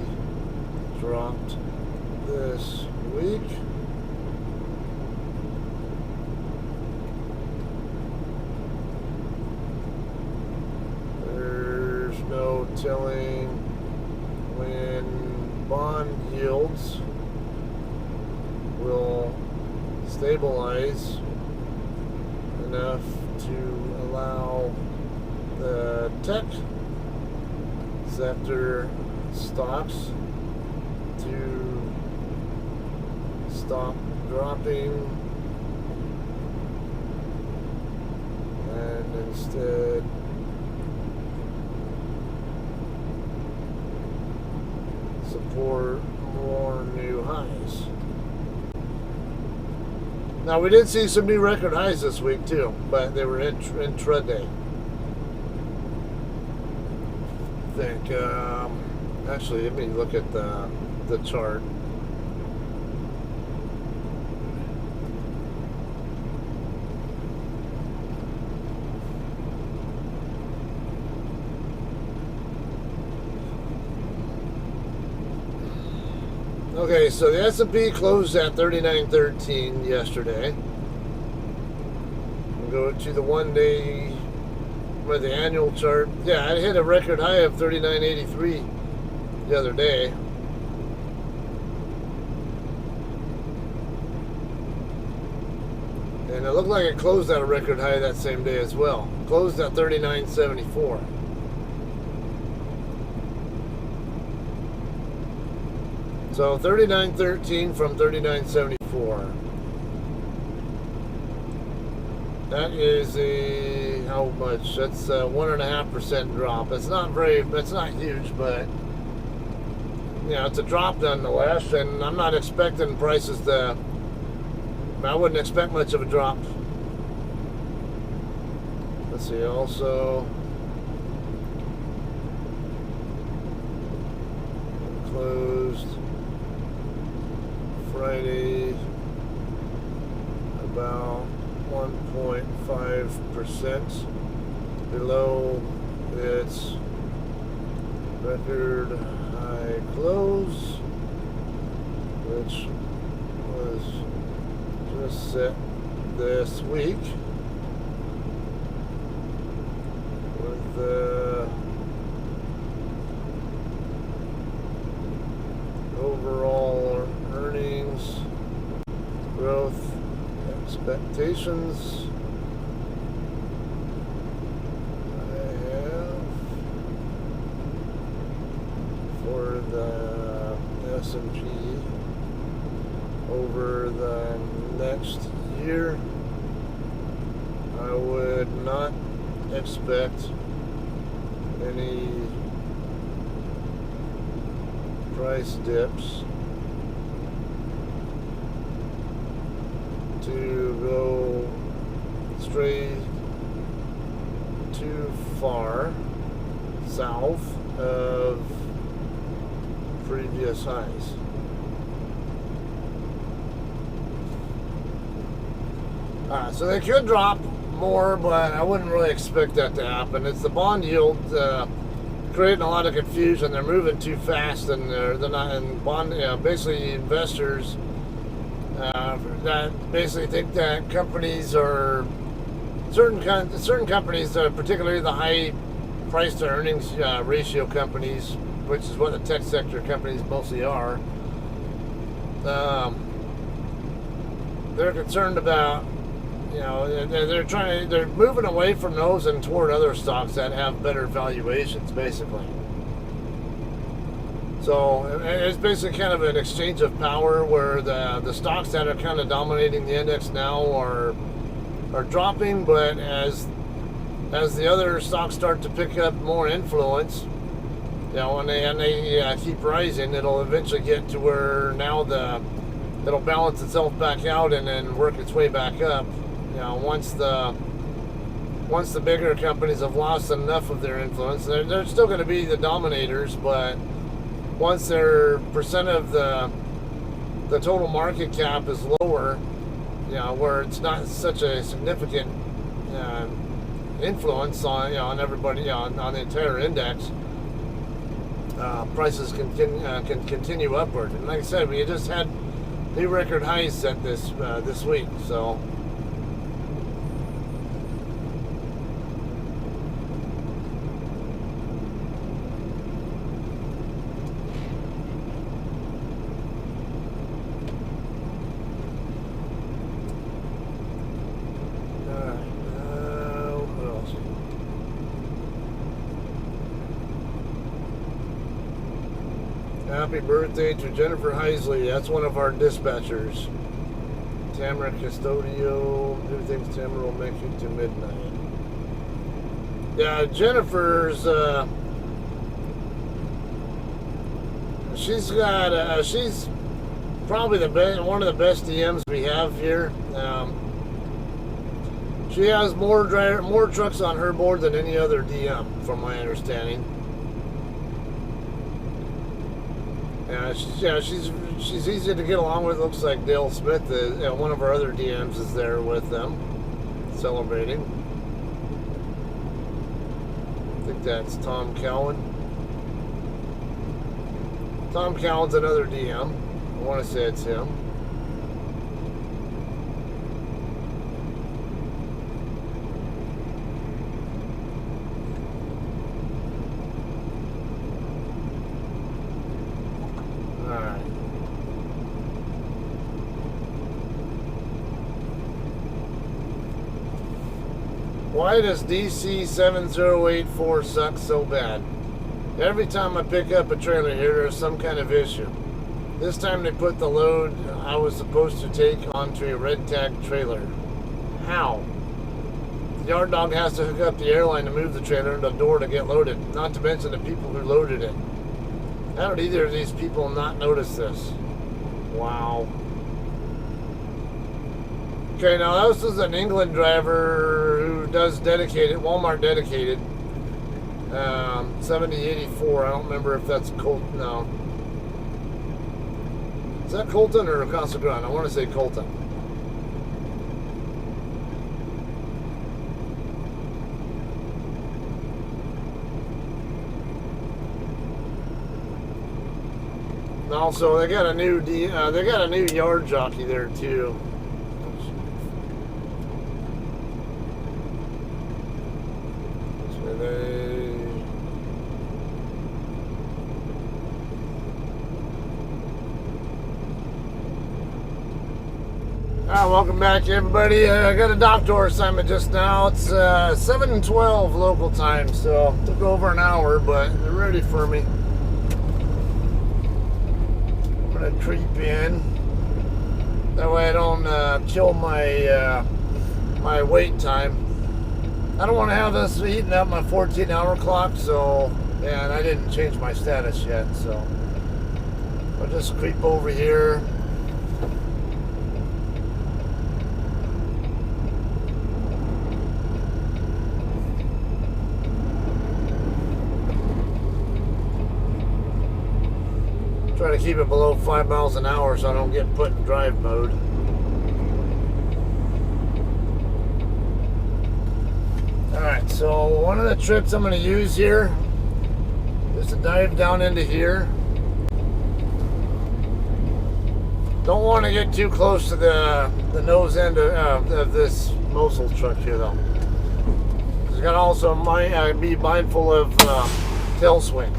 dropped this week. No telling when bond yields will stabilize enough to allow the tech sector stocks to stop dropping and instead support more new highs. Now we did see some new record highs this week too, but they were intraday. I think actually, let me look at the chart. Okay, so the S&P closed at 39.13 yesterday. We'll go to the one-day, or the annual chart. Yeah, it hit a record high of 39.83 the other day. And it looked like it closed at a record high that same day as well. Closed at 39.74. So 39.13 from 39.74. That is a, how much? That's a 1.5% drop. It's not huge, but you know, it's a drop nonetheless. And I'm not expecting prices to. I wouldn't expect much of a drop. Let's see. Also, closed Friday about 1.5% below its record high close, which was just set this week with the overall earnings growth expectations. I have for the S&P over the next year. I would not expect any price dips to go straight too far south of previous highs. So they could drop more, but I wouldn't really expect that to happen. It's the bond yield creating a lot of confusion. They're moving too fast, and they're not. And bond, basically investors that basically think that companies are certain companies, particularly the high price to earnings ratio companies, which is what the tech sector companies mostly are. They're concerned about. They're moving away from those and toward other stocks that have better valuations, basically. So it's basically kind of an exchange of power where the stocks that are kind of dominating the index now are dropping, but as the other stocks start to pick up more influence, and they keep rising, it'll eventually get to where now it'll balance itself back out and then work its way back up. Once the bigger companies have lost enough of their influence, they're still going to be the dominators, but once their percent of the total market cap is lower, where it's not such a significant influence on everybody, on the entire index, prices can continue upward. And like I said, we just had new record highs set this week, so. Happy birthday to Jennifer Heisley. That's one of our dispatchers. Tamara Custodio. Who thinks Tamara will make it to midnight? Yeah, Jennifer's. She's got. She's probably the best, one of the best DMs we have here. She has more trucks on her board than any other DM, from my understanding. She's easy to get along with. Looks like Dale Smith, one of our other DMs, is there with them, celebrating. I think that's Tom Cowan. Tom Cowan's another DM. I want to say it's him. Why does DC 7084 suck so bad? Every time I pick up a trailer here, there's some kind of issue. This time they put the load I was supposed to take onto a red tag trailer. How? The yard dog has to hook up the airline to move the trailer and the door to get loaded, not to mention the people who loaded it. How did either of these people not notice this? Wow. Okay, now this is an England driver who does dedicated, Walmart dedicated, 7084. I don't remember if that's Colton. No. Is that Colton or Casa Grande? I want to say Colton. Also, they got a new yard jockey there too. Welcome back, everybody. I got a doctor assignment just now. It's 7:12 local time, so it took over an hour, but they're ready for me. I'm gonna creep in. That way I don't kill my my wait time. I don't want to have this eating up my 14-hour clock, so, and I didn't change my status yet, so I'll just creep over here. Try to keep it below 5 miles an hour so I don't get put in drive mode. Alright, so one of the trips I'm going to use here is to dive down into here. Don't want to get too close to the nose end of this Moesle truck here, though. It's got to also be mindful of tail swing.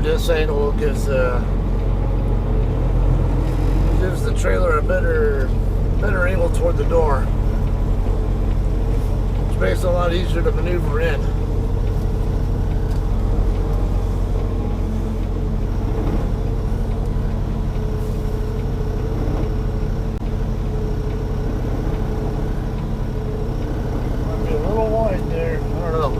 This angle gives the trailer a better angle toward the door, which makes it a lot easier to maneuver in. Might be a little wide there. I don't know.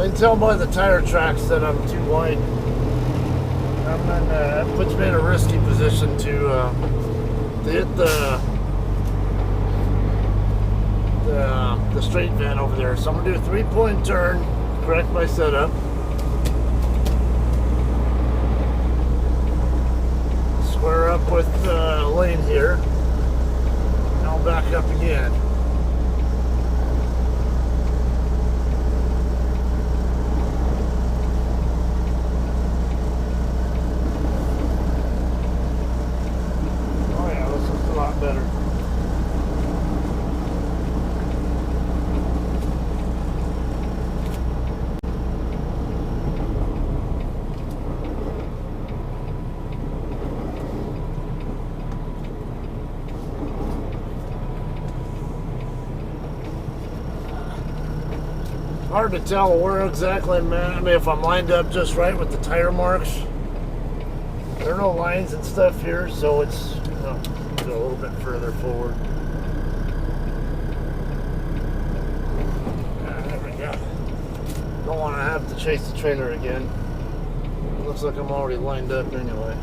I can tell by the tire tracks that I'm too wide. That puts me in a risky position to hit the straight van over there. So I'm gonna do a 3-point turn, correct my setup. Square up with the lane here. And I'll back up again. Oh yeah, this is a lot better. Hard to tell where exactly I'm at. I mean, if I'm lined up just right with the tire marks. There are no lines and stuff here, so it's go a little bit further forward. There we go. Don't want to have to chase the trailer again. It looks like I'm already lined up anyway.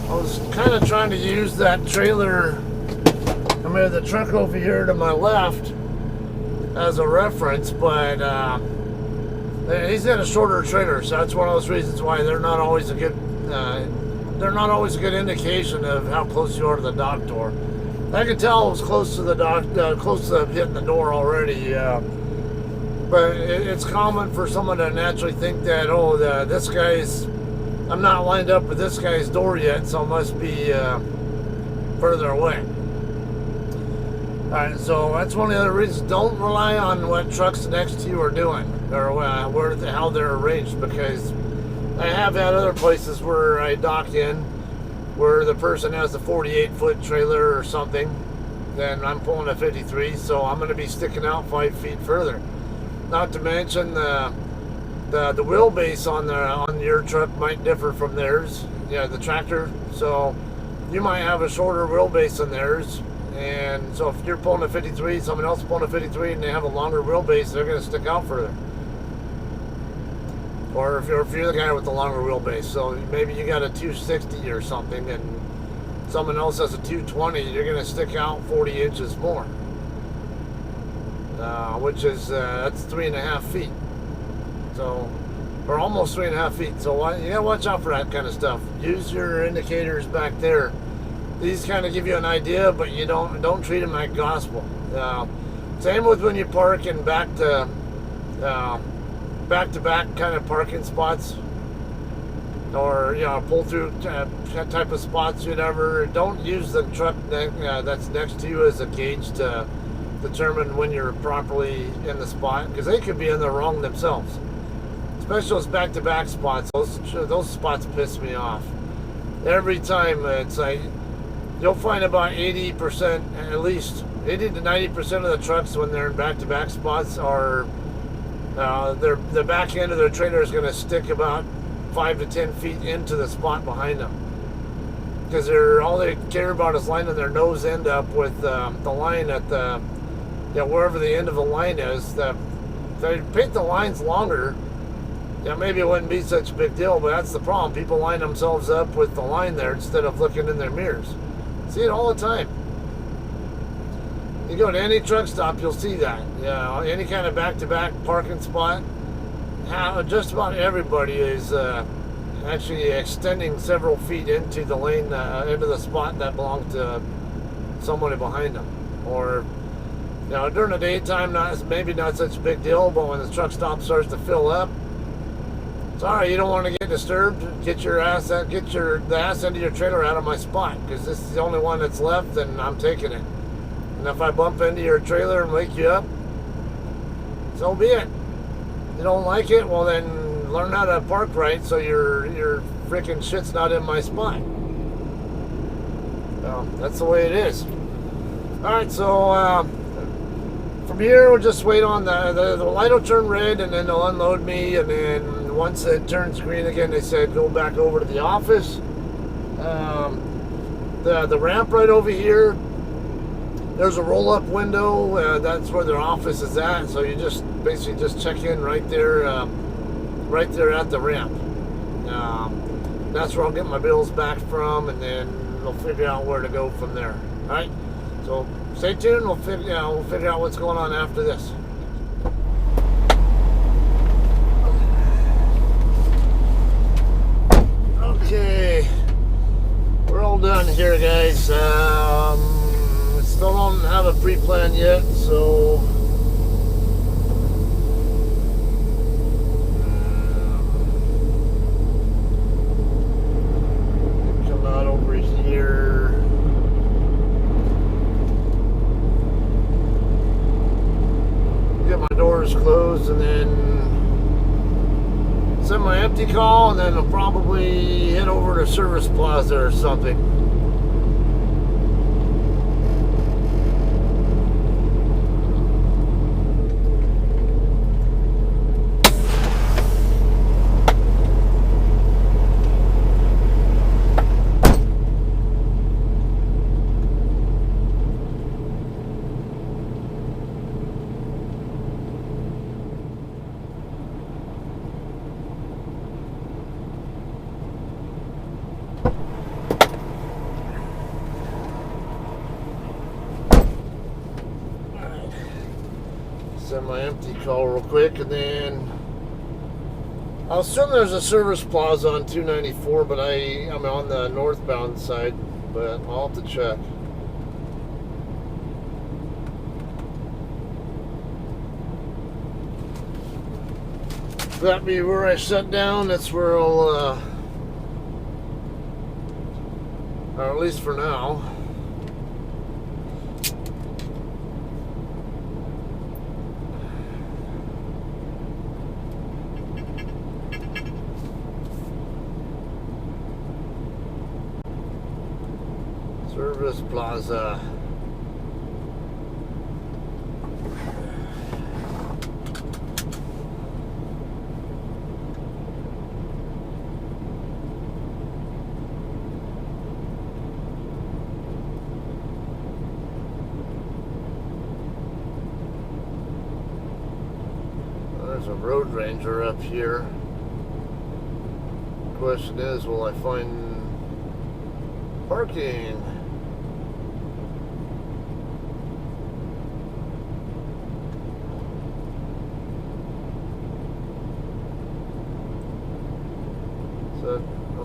I was kind of trying to use that trailer, I mean the truck over here to my left as a reference, but he's got a shorter trailer, so that's one of those reasons why they're not always a good indication of how close you are to the dock door. I could tell I was close to the dock, close to hitting the door already, but it's common for someone to naturally think that, oh, this guy's, I'm not lined up with this guy's door yet, so I must be further away. Alright, so that's one of the other reasons. Don't rely on what trucks next to you are doing, or how they're arranged, because I have had other places where I dock in where the person has a 48-foot trailer or something, then I'm pulling a 53, so I'm going to be sticking out 5 feet further. Not to mention the wheelbase on your truck might differ from theirs. Yeah, the tractor. So you might have a shorter wheelbase than theirs, and so if you're pulling a 53, someone else is pulling a 53, and they have a longer wheelbase, they're going to stick out further. Or if you're the guy with the longer wheelbase, so maybe you got a 260 or something, and someone else has a 220, you're going to stick out 40 inches more, which is that's 3.5 feet. So, or almost 3.5 feet. So you gotta watch out for that kind of stuff. Use your indicators back there. These kind of give you an idea, but you don't treat them like gospel. Same with when you park in back to back kind of parking spots, or pull through type of spots. Whatever. Don't use the truck that's next to you as a gauge to determine when you're properly in the spot, because they could be in the wrong themselves. Especially those back-to-back spots. Those spots piss me off. Every time it's like, you'll find about 80%, at least 80 to 90% of the trucks when they're in back-to-back spots are, the back end of their trailer is going to stick about 5 to 10 feet into the spot behind them. Because all they care about is lining their nose end up with the line at the, wherever the end of the line is. If they paint the lines longer, maybe it wouldn't be such a big deal, but that's the problem. People line themselves up with the line there instead of looking in their mirrors. See it all the time. You go to any truck stop, you'll see that. Any kind of back-to-back parking spot, just about everybody is actually extending several feet into the lane, into the spot that belongs to somebody behind them. Or, during the daytime, maybe not such a big deal, but when the truck stop starts to fill up, sorry, you don't want to get disturbed. Get the ass end of your trailer out of my spot, because this is the only one that's left, and I'm taking it. And if I bump into your trailer and wake you up, so be it. You don't like it, well then learn how to park right so your freaking shit's not in my spot. So that's the way it is. All right, so from here we'll just wait on the light will turn red, and then they'll unload me, and then once it turns green again, they said go back over to the office. The ramp right over here, there's a roll-up window. That's where their office is at. So you just basically just check in right there at the ramp. That's where I'll get my bills back from, and then we'll figure out where to go from there. All right. So stay tuned. We'll figure out what's going on after this. Okay. We're all done here, guys. Still don't have a pre-plan yet, so come out over here. Get my doors closed, and then send my empty call, and then I'll probably head over to Service Plaza or something. Send my empty call real quick, and then I'll assume there's a Service Plaza on 294, but I'm on the northbound side, but I'll have to check. That be where I shut down. That's where I'll or at least for now. Service Plaza. There's a road ranger up here. Question is, will I find parking?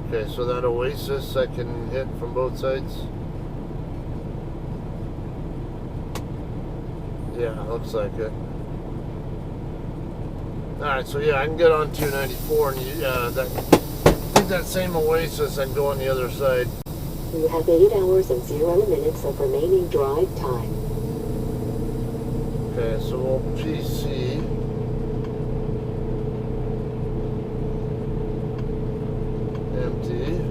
Okay, so that Oasis I can hit from both sides. Yeah, looks like it. Alright, so yeah, I can get on 294 and take that same Oasis and go on the other side. You have 8 hours and 0 minutes of remaining drive time. Okay, so we'll PC. Empty.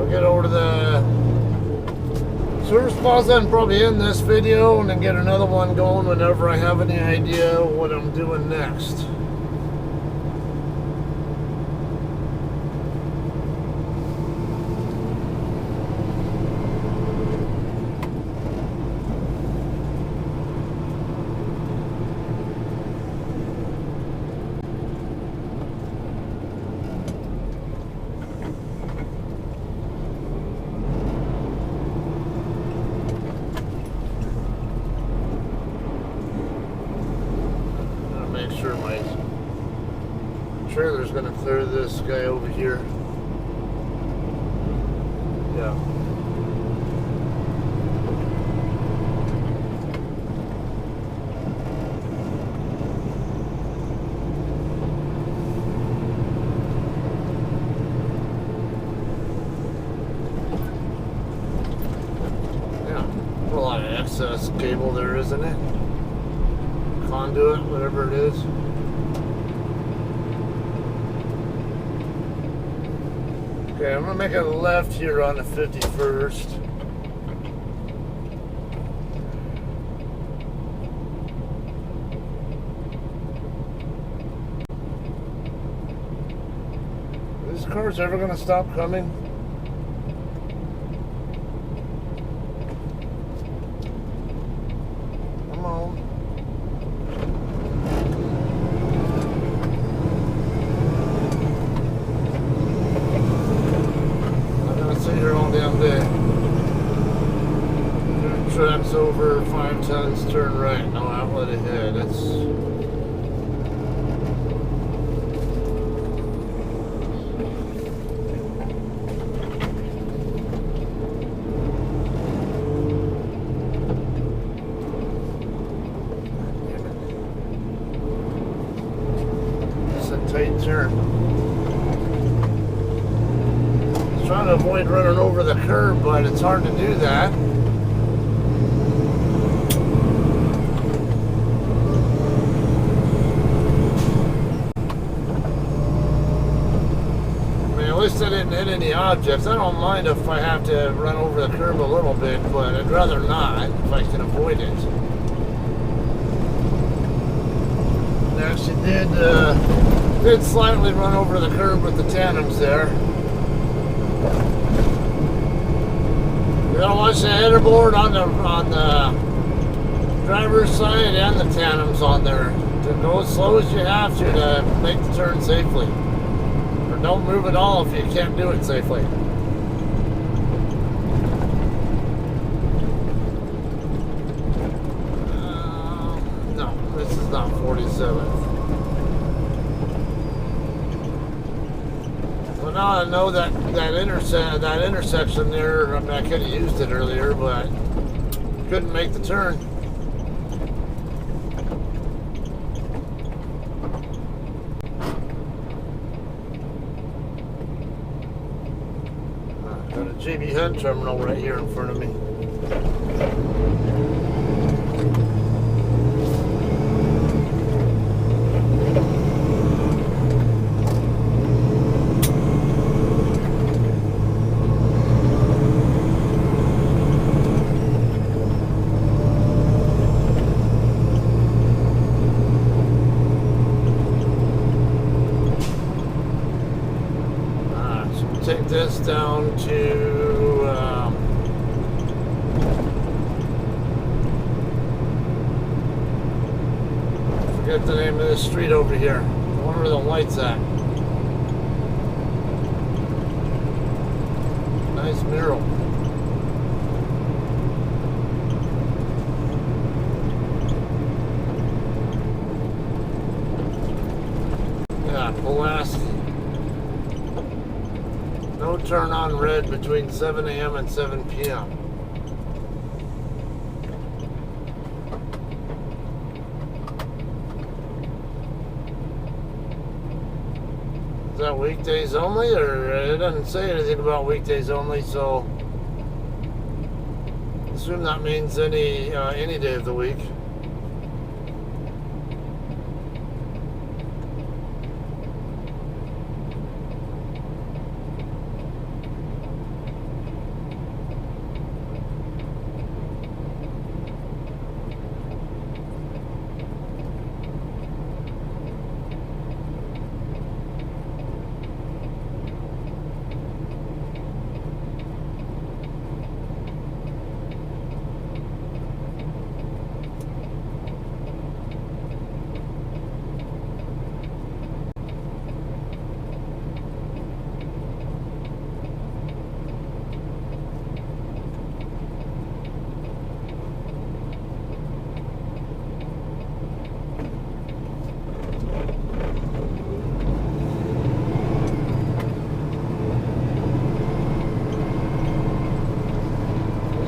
Get over to the Service Plaza and probably end this video, and then get another one going whenever I have any idea what I'm doing next. Make sure my trailer's gonna clear this guy over here. Yeah. access cable there, isn't it? Conduit, whatever it is. Okay, I'm gonna make a left here on the 51st. Is this car's ever gonna stop coming? Come on. Here all damn day. Tracks over 5 tons, turn right. No outlet ahead. That's a tight turn. Trying to avoid running over the curb, but it's hard to do that. I mean, at least I didn't hit any objects. I don't mind if I have to run over the curb a little bit, but I'd rather not if I can avoid it. And actually did slightly run over the curb with the tandems there. You gotta watch the header board on the driver's side and the tandems on there. To go as slow as you have to make the turn safely. Or don't move at all if you can't do it safely. No, this is not 47th. Well, now I know that intersection there. I mean, I could have used it earlier, but couldn't make the turn. Got a JB Hunt terminal right here in front of me. Take this down to forget the name of this street over here. I wonder where the light's at. Nice mural. Yeah, Pulaski. No turn on red between 7 a.m. and 7 p.m. Is that weekdays only, or it doesn't say anything about weekdays only, so I assume that means any day of the week.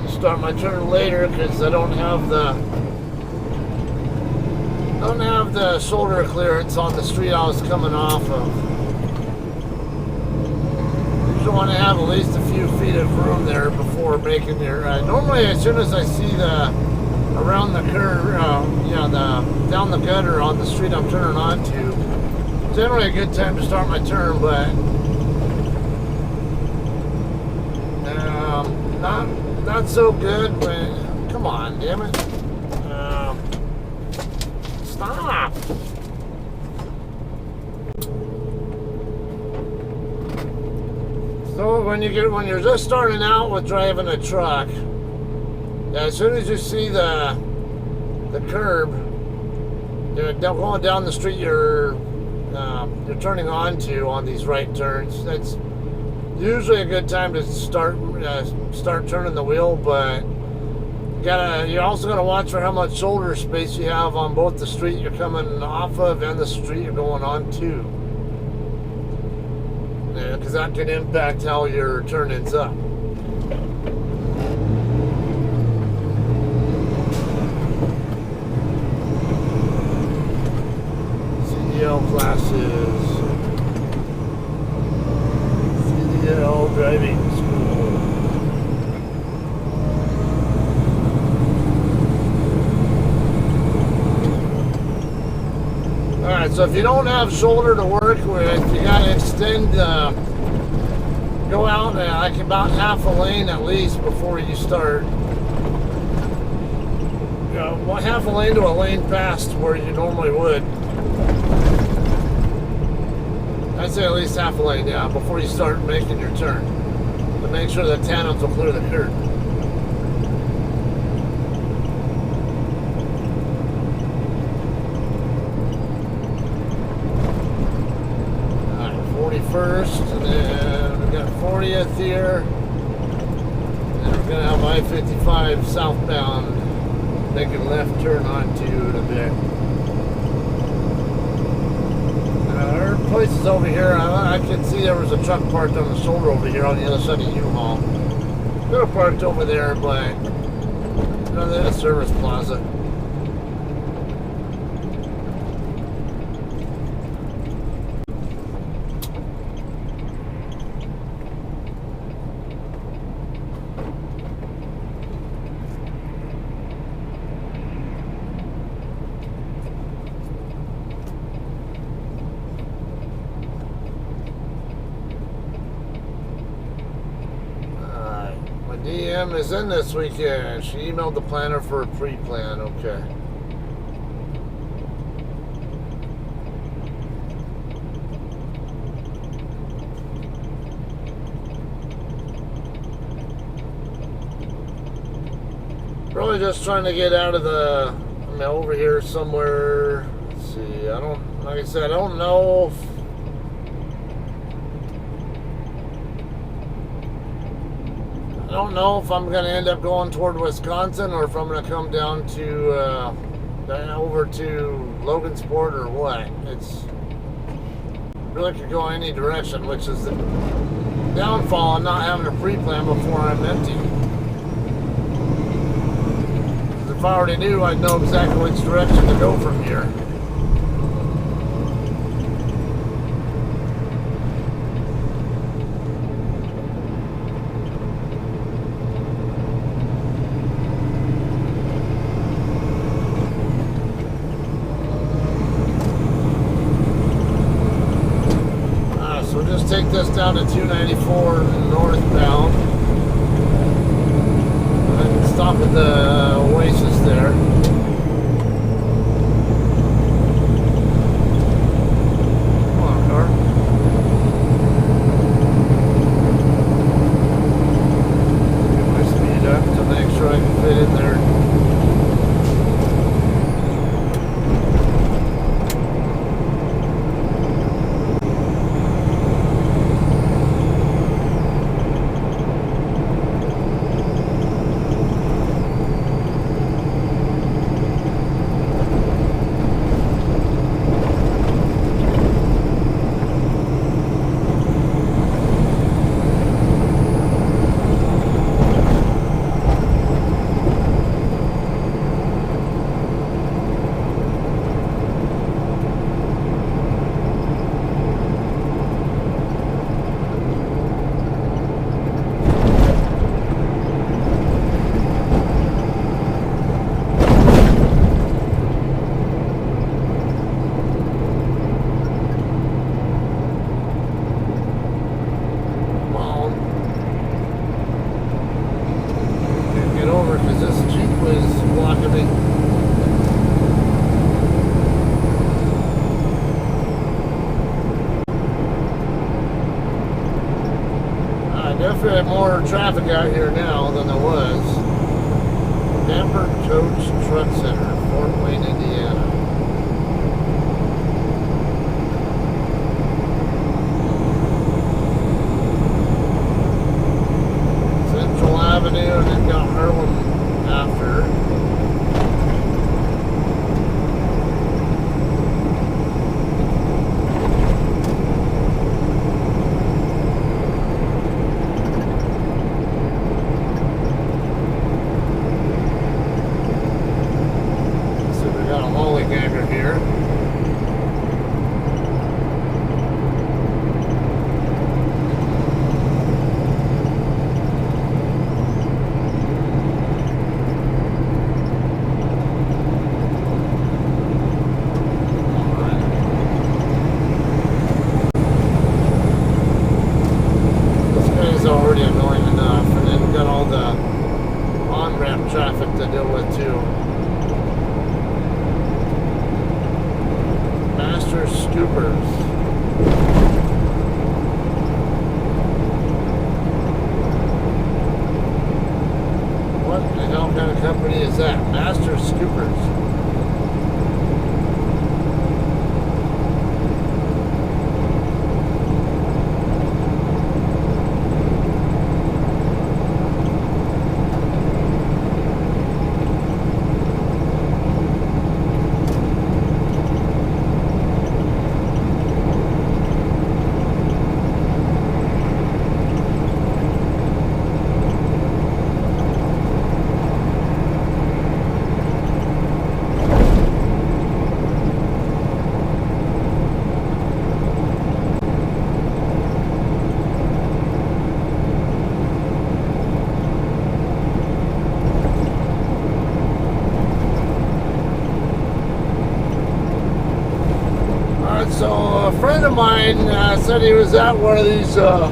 Start my turn later because I don't have the shoulder clearance on the street I was coming off of. You want to have at least a few feet of room there before making your. Normally, as soon as I see the around the curve, down the gutter on the street I'm turning onto. Generally a good time to start my turn, but not so good. But come on, damn it! Stop! So when you're just starting out with driving a truck, as soon as you see the curb, going down the street you're turning onto on these right turns, that's usually a good time to start turning the wheel. But you're also gonna watch for how much shoulder space you have on both the street you're coming off of and the street you're going on to. Because that can impact how your turn ends up. CDL classes. CDL driving school. Alright, so if you don't have shoulder to work with, you gotta extend, go out like about half a lane at least before you start. Half a lane to a lane past where you normally would. I'd say at least half a lane, yeah, before you start making your turn. To make sure the tandems will clear the curb. First, and then we've got 40th here, and we're going to have I-55 southbound, making a left turn onto in a bit. There are places over here, I can see there was a truck parked on the shoulder over here on the other side of U-Haul. Could have parked over there, but they're in a service plaza. DM is in this weekend. She emailed the planner for a pre-plan. Okay. Probably just trying to get out of over here somewhere. Let's see. Like I said, I don't know if I'm going to end up going toward Wisconsin or if I'm going to come down to over to Logansport or what. It's really could go any direction, which is the downfall of not having a pre-plan before I'm empty. If I already knew, I'd know exactly which direction to go from here. Take this down to 294 northbound and stop at the Oasis there. Come on, car. Get my speed up to make sure I can fit in there. definitely more traffic out here now than there was. Hamburg Coach Truck Center, Fort Wayne, Indiana. Central Avenue, and then got Harlem after. Already annoying enough, and then got all the on-ramp traffic to deal with too. Master Scoopers. What the hell kind of company is that? Master Scoopers. So a friend of mine said he was at one of these, I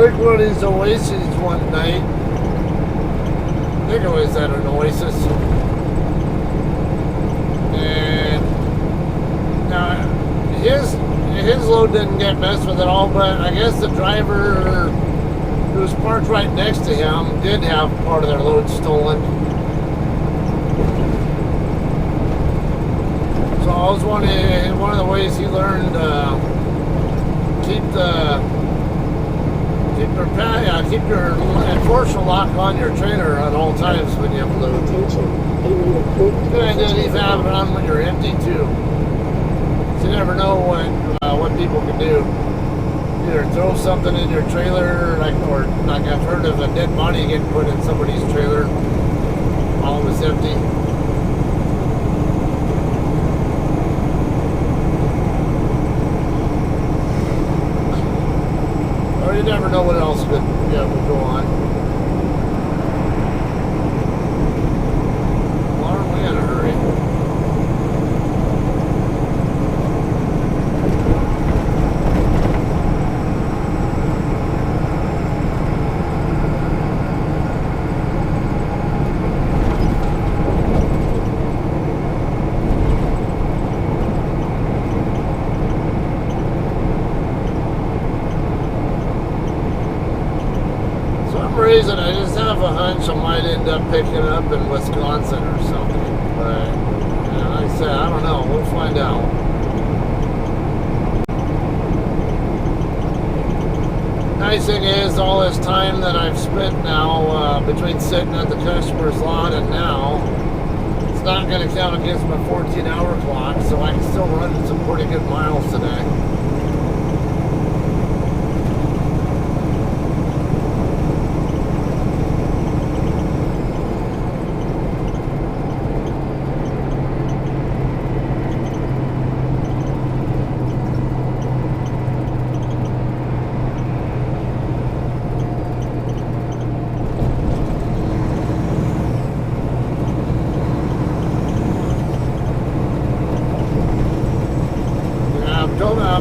think one of these Oases one night. I think it was at an Oasis. And now his load didn't get messed with at all, but I guess the driver who was parked right next to him did have part of their load stolen. So I was one of the ways he learned keep your enforcer lock on your trailer at all times when you have load. Attention. And then even have it on when you're empty too. So you never know what people can do. Either throw something in your trailer, or I've heard of a dead body getting put in somebody's trailer while it was empty. You never know what else could go on. Why aren't we in a hurry? Reason I just have a hunch I might end up picking up in Wisconsin or something, but like I said, I don't know. We'll find out. Nice thing is, all this time that I've spent now between sitting at the customer's lot and now, it's not going to count against my 14-hour clock, so I can still run some pretty good miles today.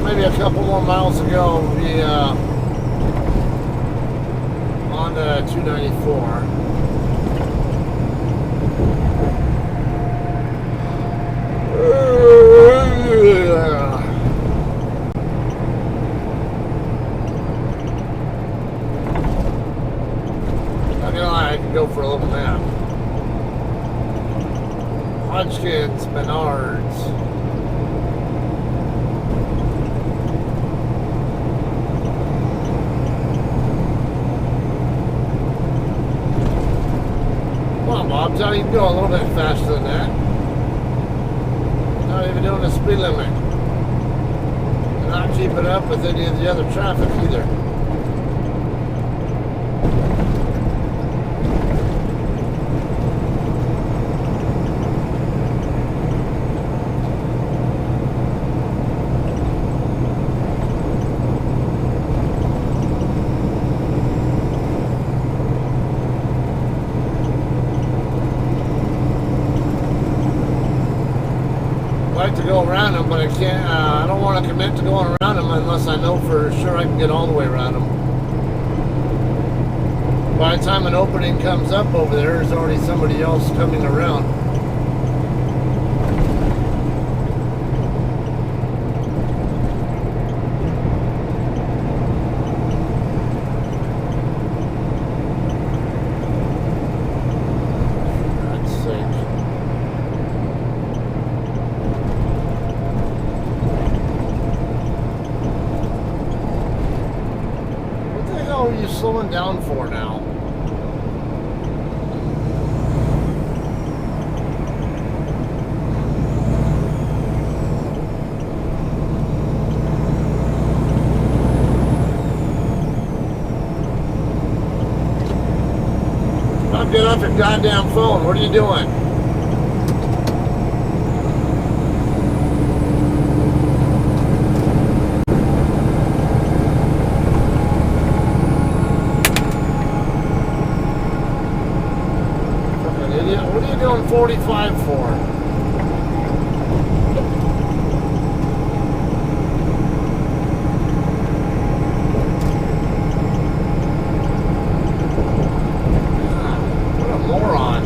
Maybe a couple more miles to go, we'll be on to 294. Hodgkins, Menards. Come on, Bob, tell you can go a little bit faster than that. Not even doing the speed limit. And not keeping up with any of the other traffic either. To go around them, but I can't. I don't want to commit to going around them unless I know for sure I can get all the way around them. By the time an opening comes up over there, there's already somebody else coming around. Slowing down for now? Now get off your goddamn phone. What are you doing? What are you doing 45 for? What a moron.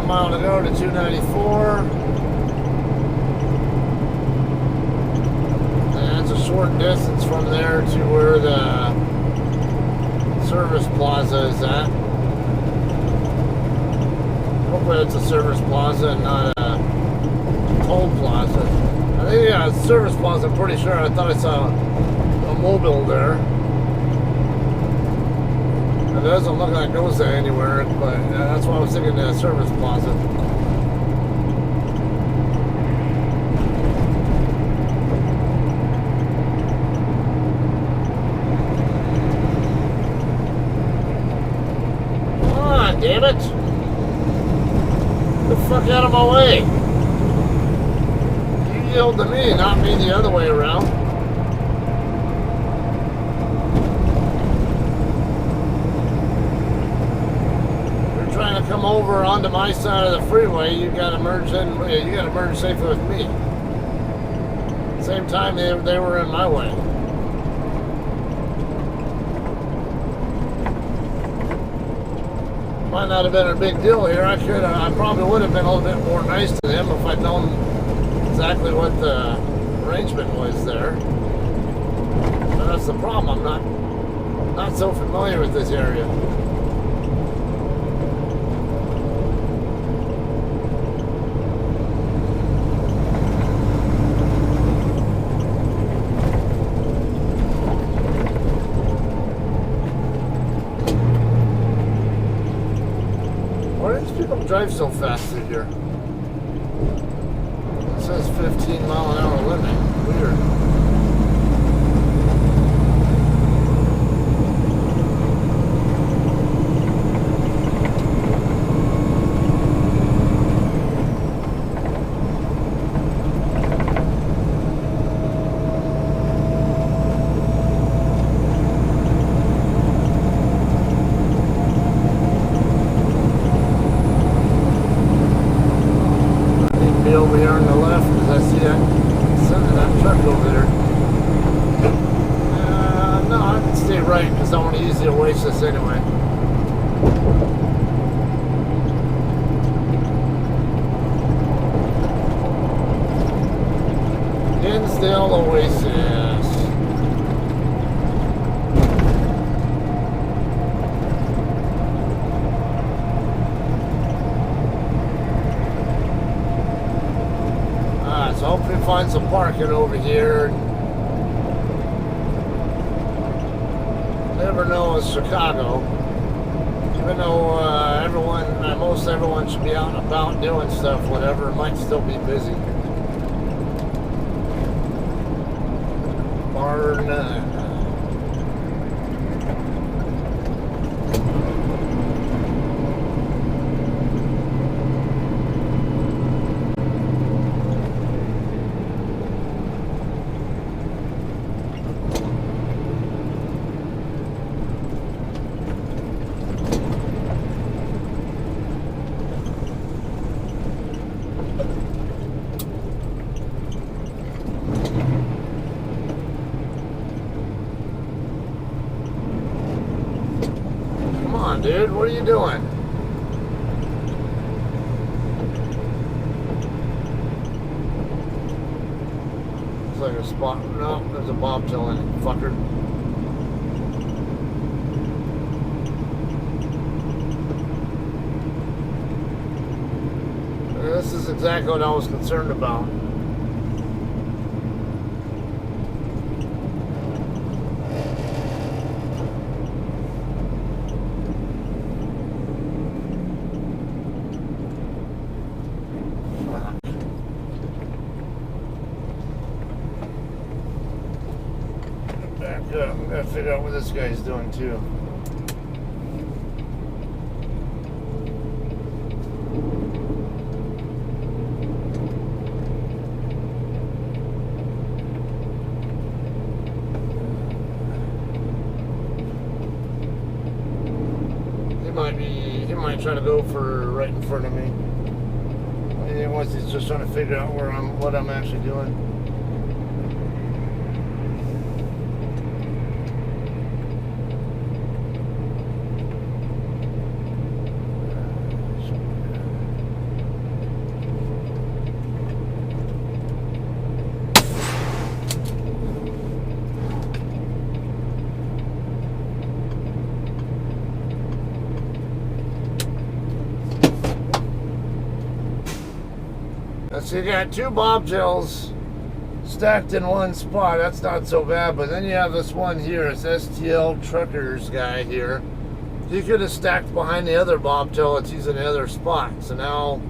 Mile to go to 294. And it's a short distance from there to where the service plaza is at. Hopefully it's a service plaza and not a toll plaza. I think, yeah, it's a service plaza, I'm pretty sure. I thought I saw a mobile there. It doesn't look like it goes there anywhere, but that's why I was thinking the service plaza. Come on, damn it! Get the fuck out of my way! You yield to me, not me the other way around. Trying to come over onto my side of the freeway, you gotta merge in. You gotta merge safely with me. Same time they were in my way. Might not have been a big deal here. I probably would have been a little bit more nice to them if I'd known exactly what the arrangement was there. But that's the problem. I'm not Not so familiar with this area. Why do these people drive so fast through here? It says 15-mile-an-hour limit. Weird. Over here on the left, because I see that truck over there. No, I can stay right because I want to use the Oasis anyway. Hinsdale Oasis. So hopefully find some parking over here. Never know it's Chicago. Even though most everyone should be out and about doing stuff, whatever, it might still be busy. Bar none. Dude, what are you doing? Looks like a spot. No, there's a bobtail in it, fucker. This is exactly what I was concerned about. I'm gonna figure out what this guy's doing too. He might try to go for right in front of me. Once he's just trying to figure out what I'm actually doing. So you got two bobtails stacked in one spot. That's not so bad. But then you have this one here. It's STL Truckers guy here. He could have stacked behind the other bobtail that's using the other spot. So now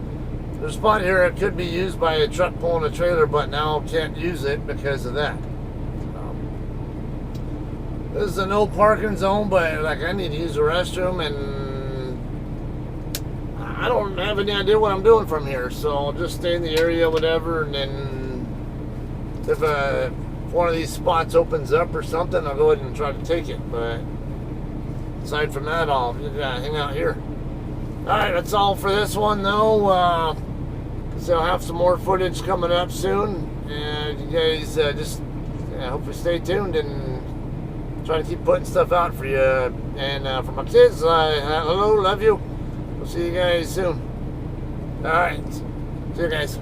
there's a spot here that could be used by a truck pulling a trailer, but now can't use it because of that. This is a no parking zone, but like I need to use the restroom and I don't have any idea what I'm doing from here, so I'll just stay in the area, whatever, and then if one of these spots opens up or something, I'll go ahead and try to take it. But aside from that, I'll hang out here. Alright, that's all for this one, though. So I'll have some more footage coming up soon, and you guys just hopefully stay tuned and try to keep putting stuff out for you. And for my kids, hello, love you. We'll see you guys soon. Alright. See you guys.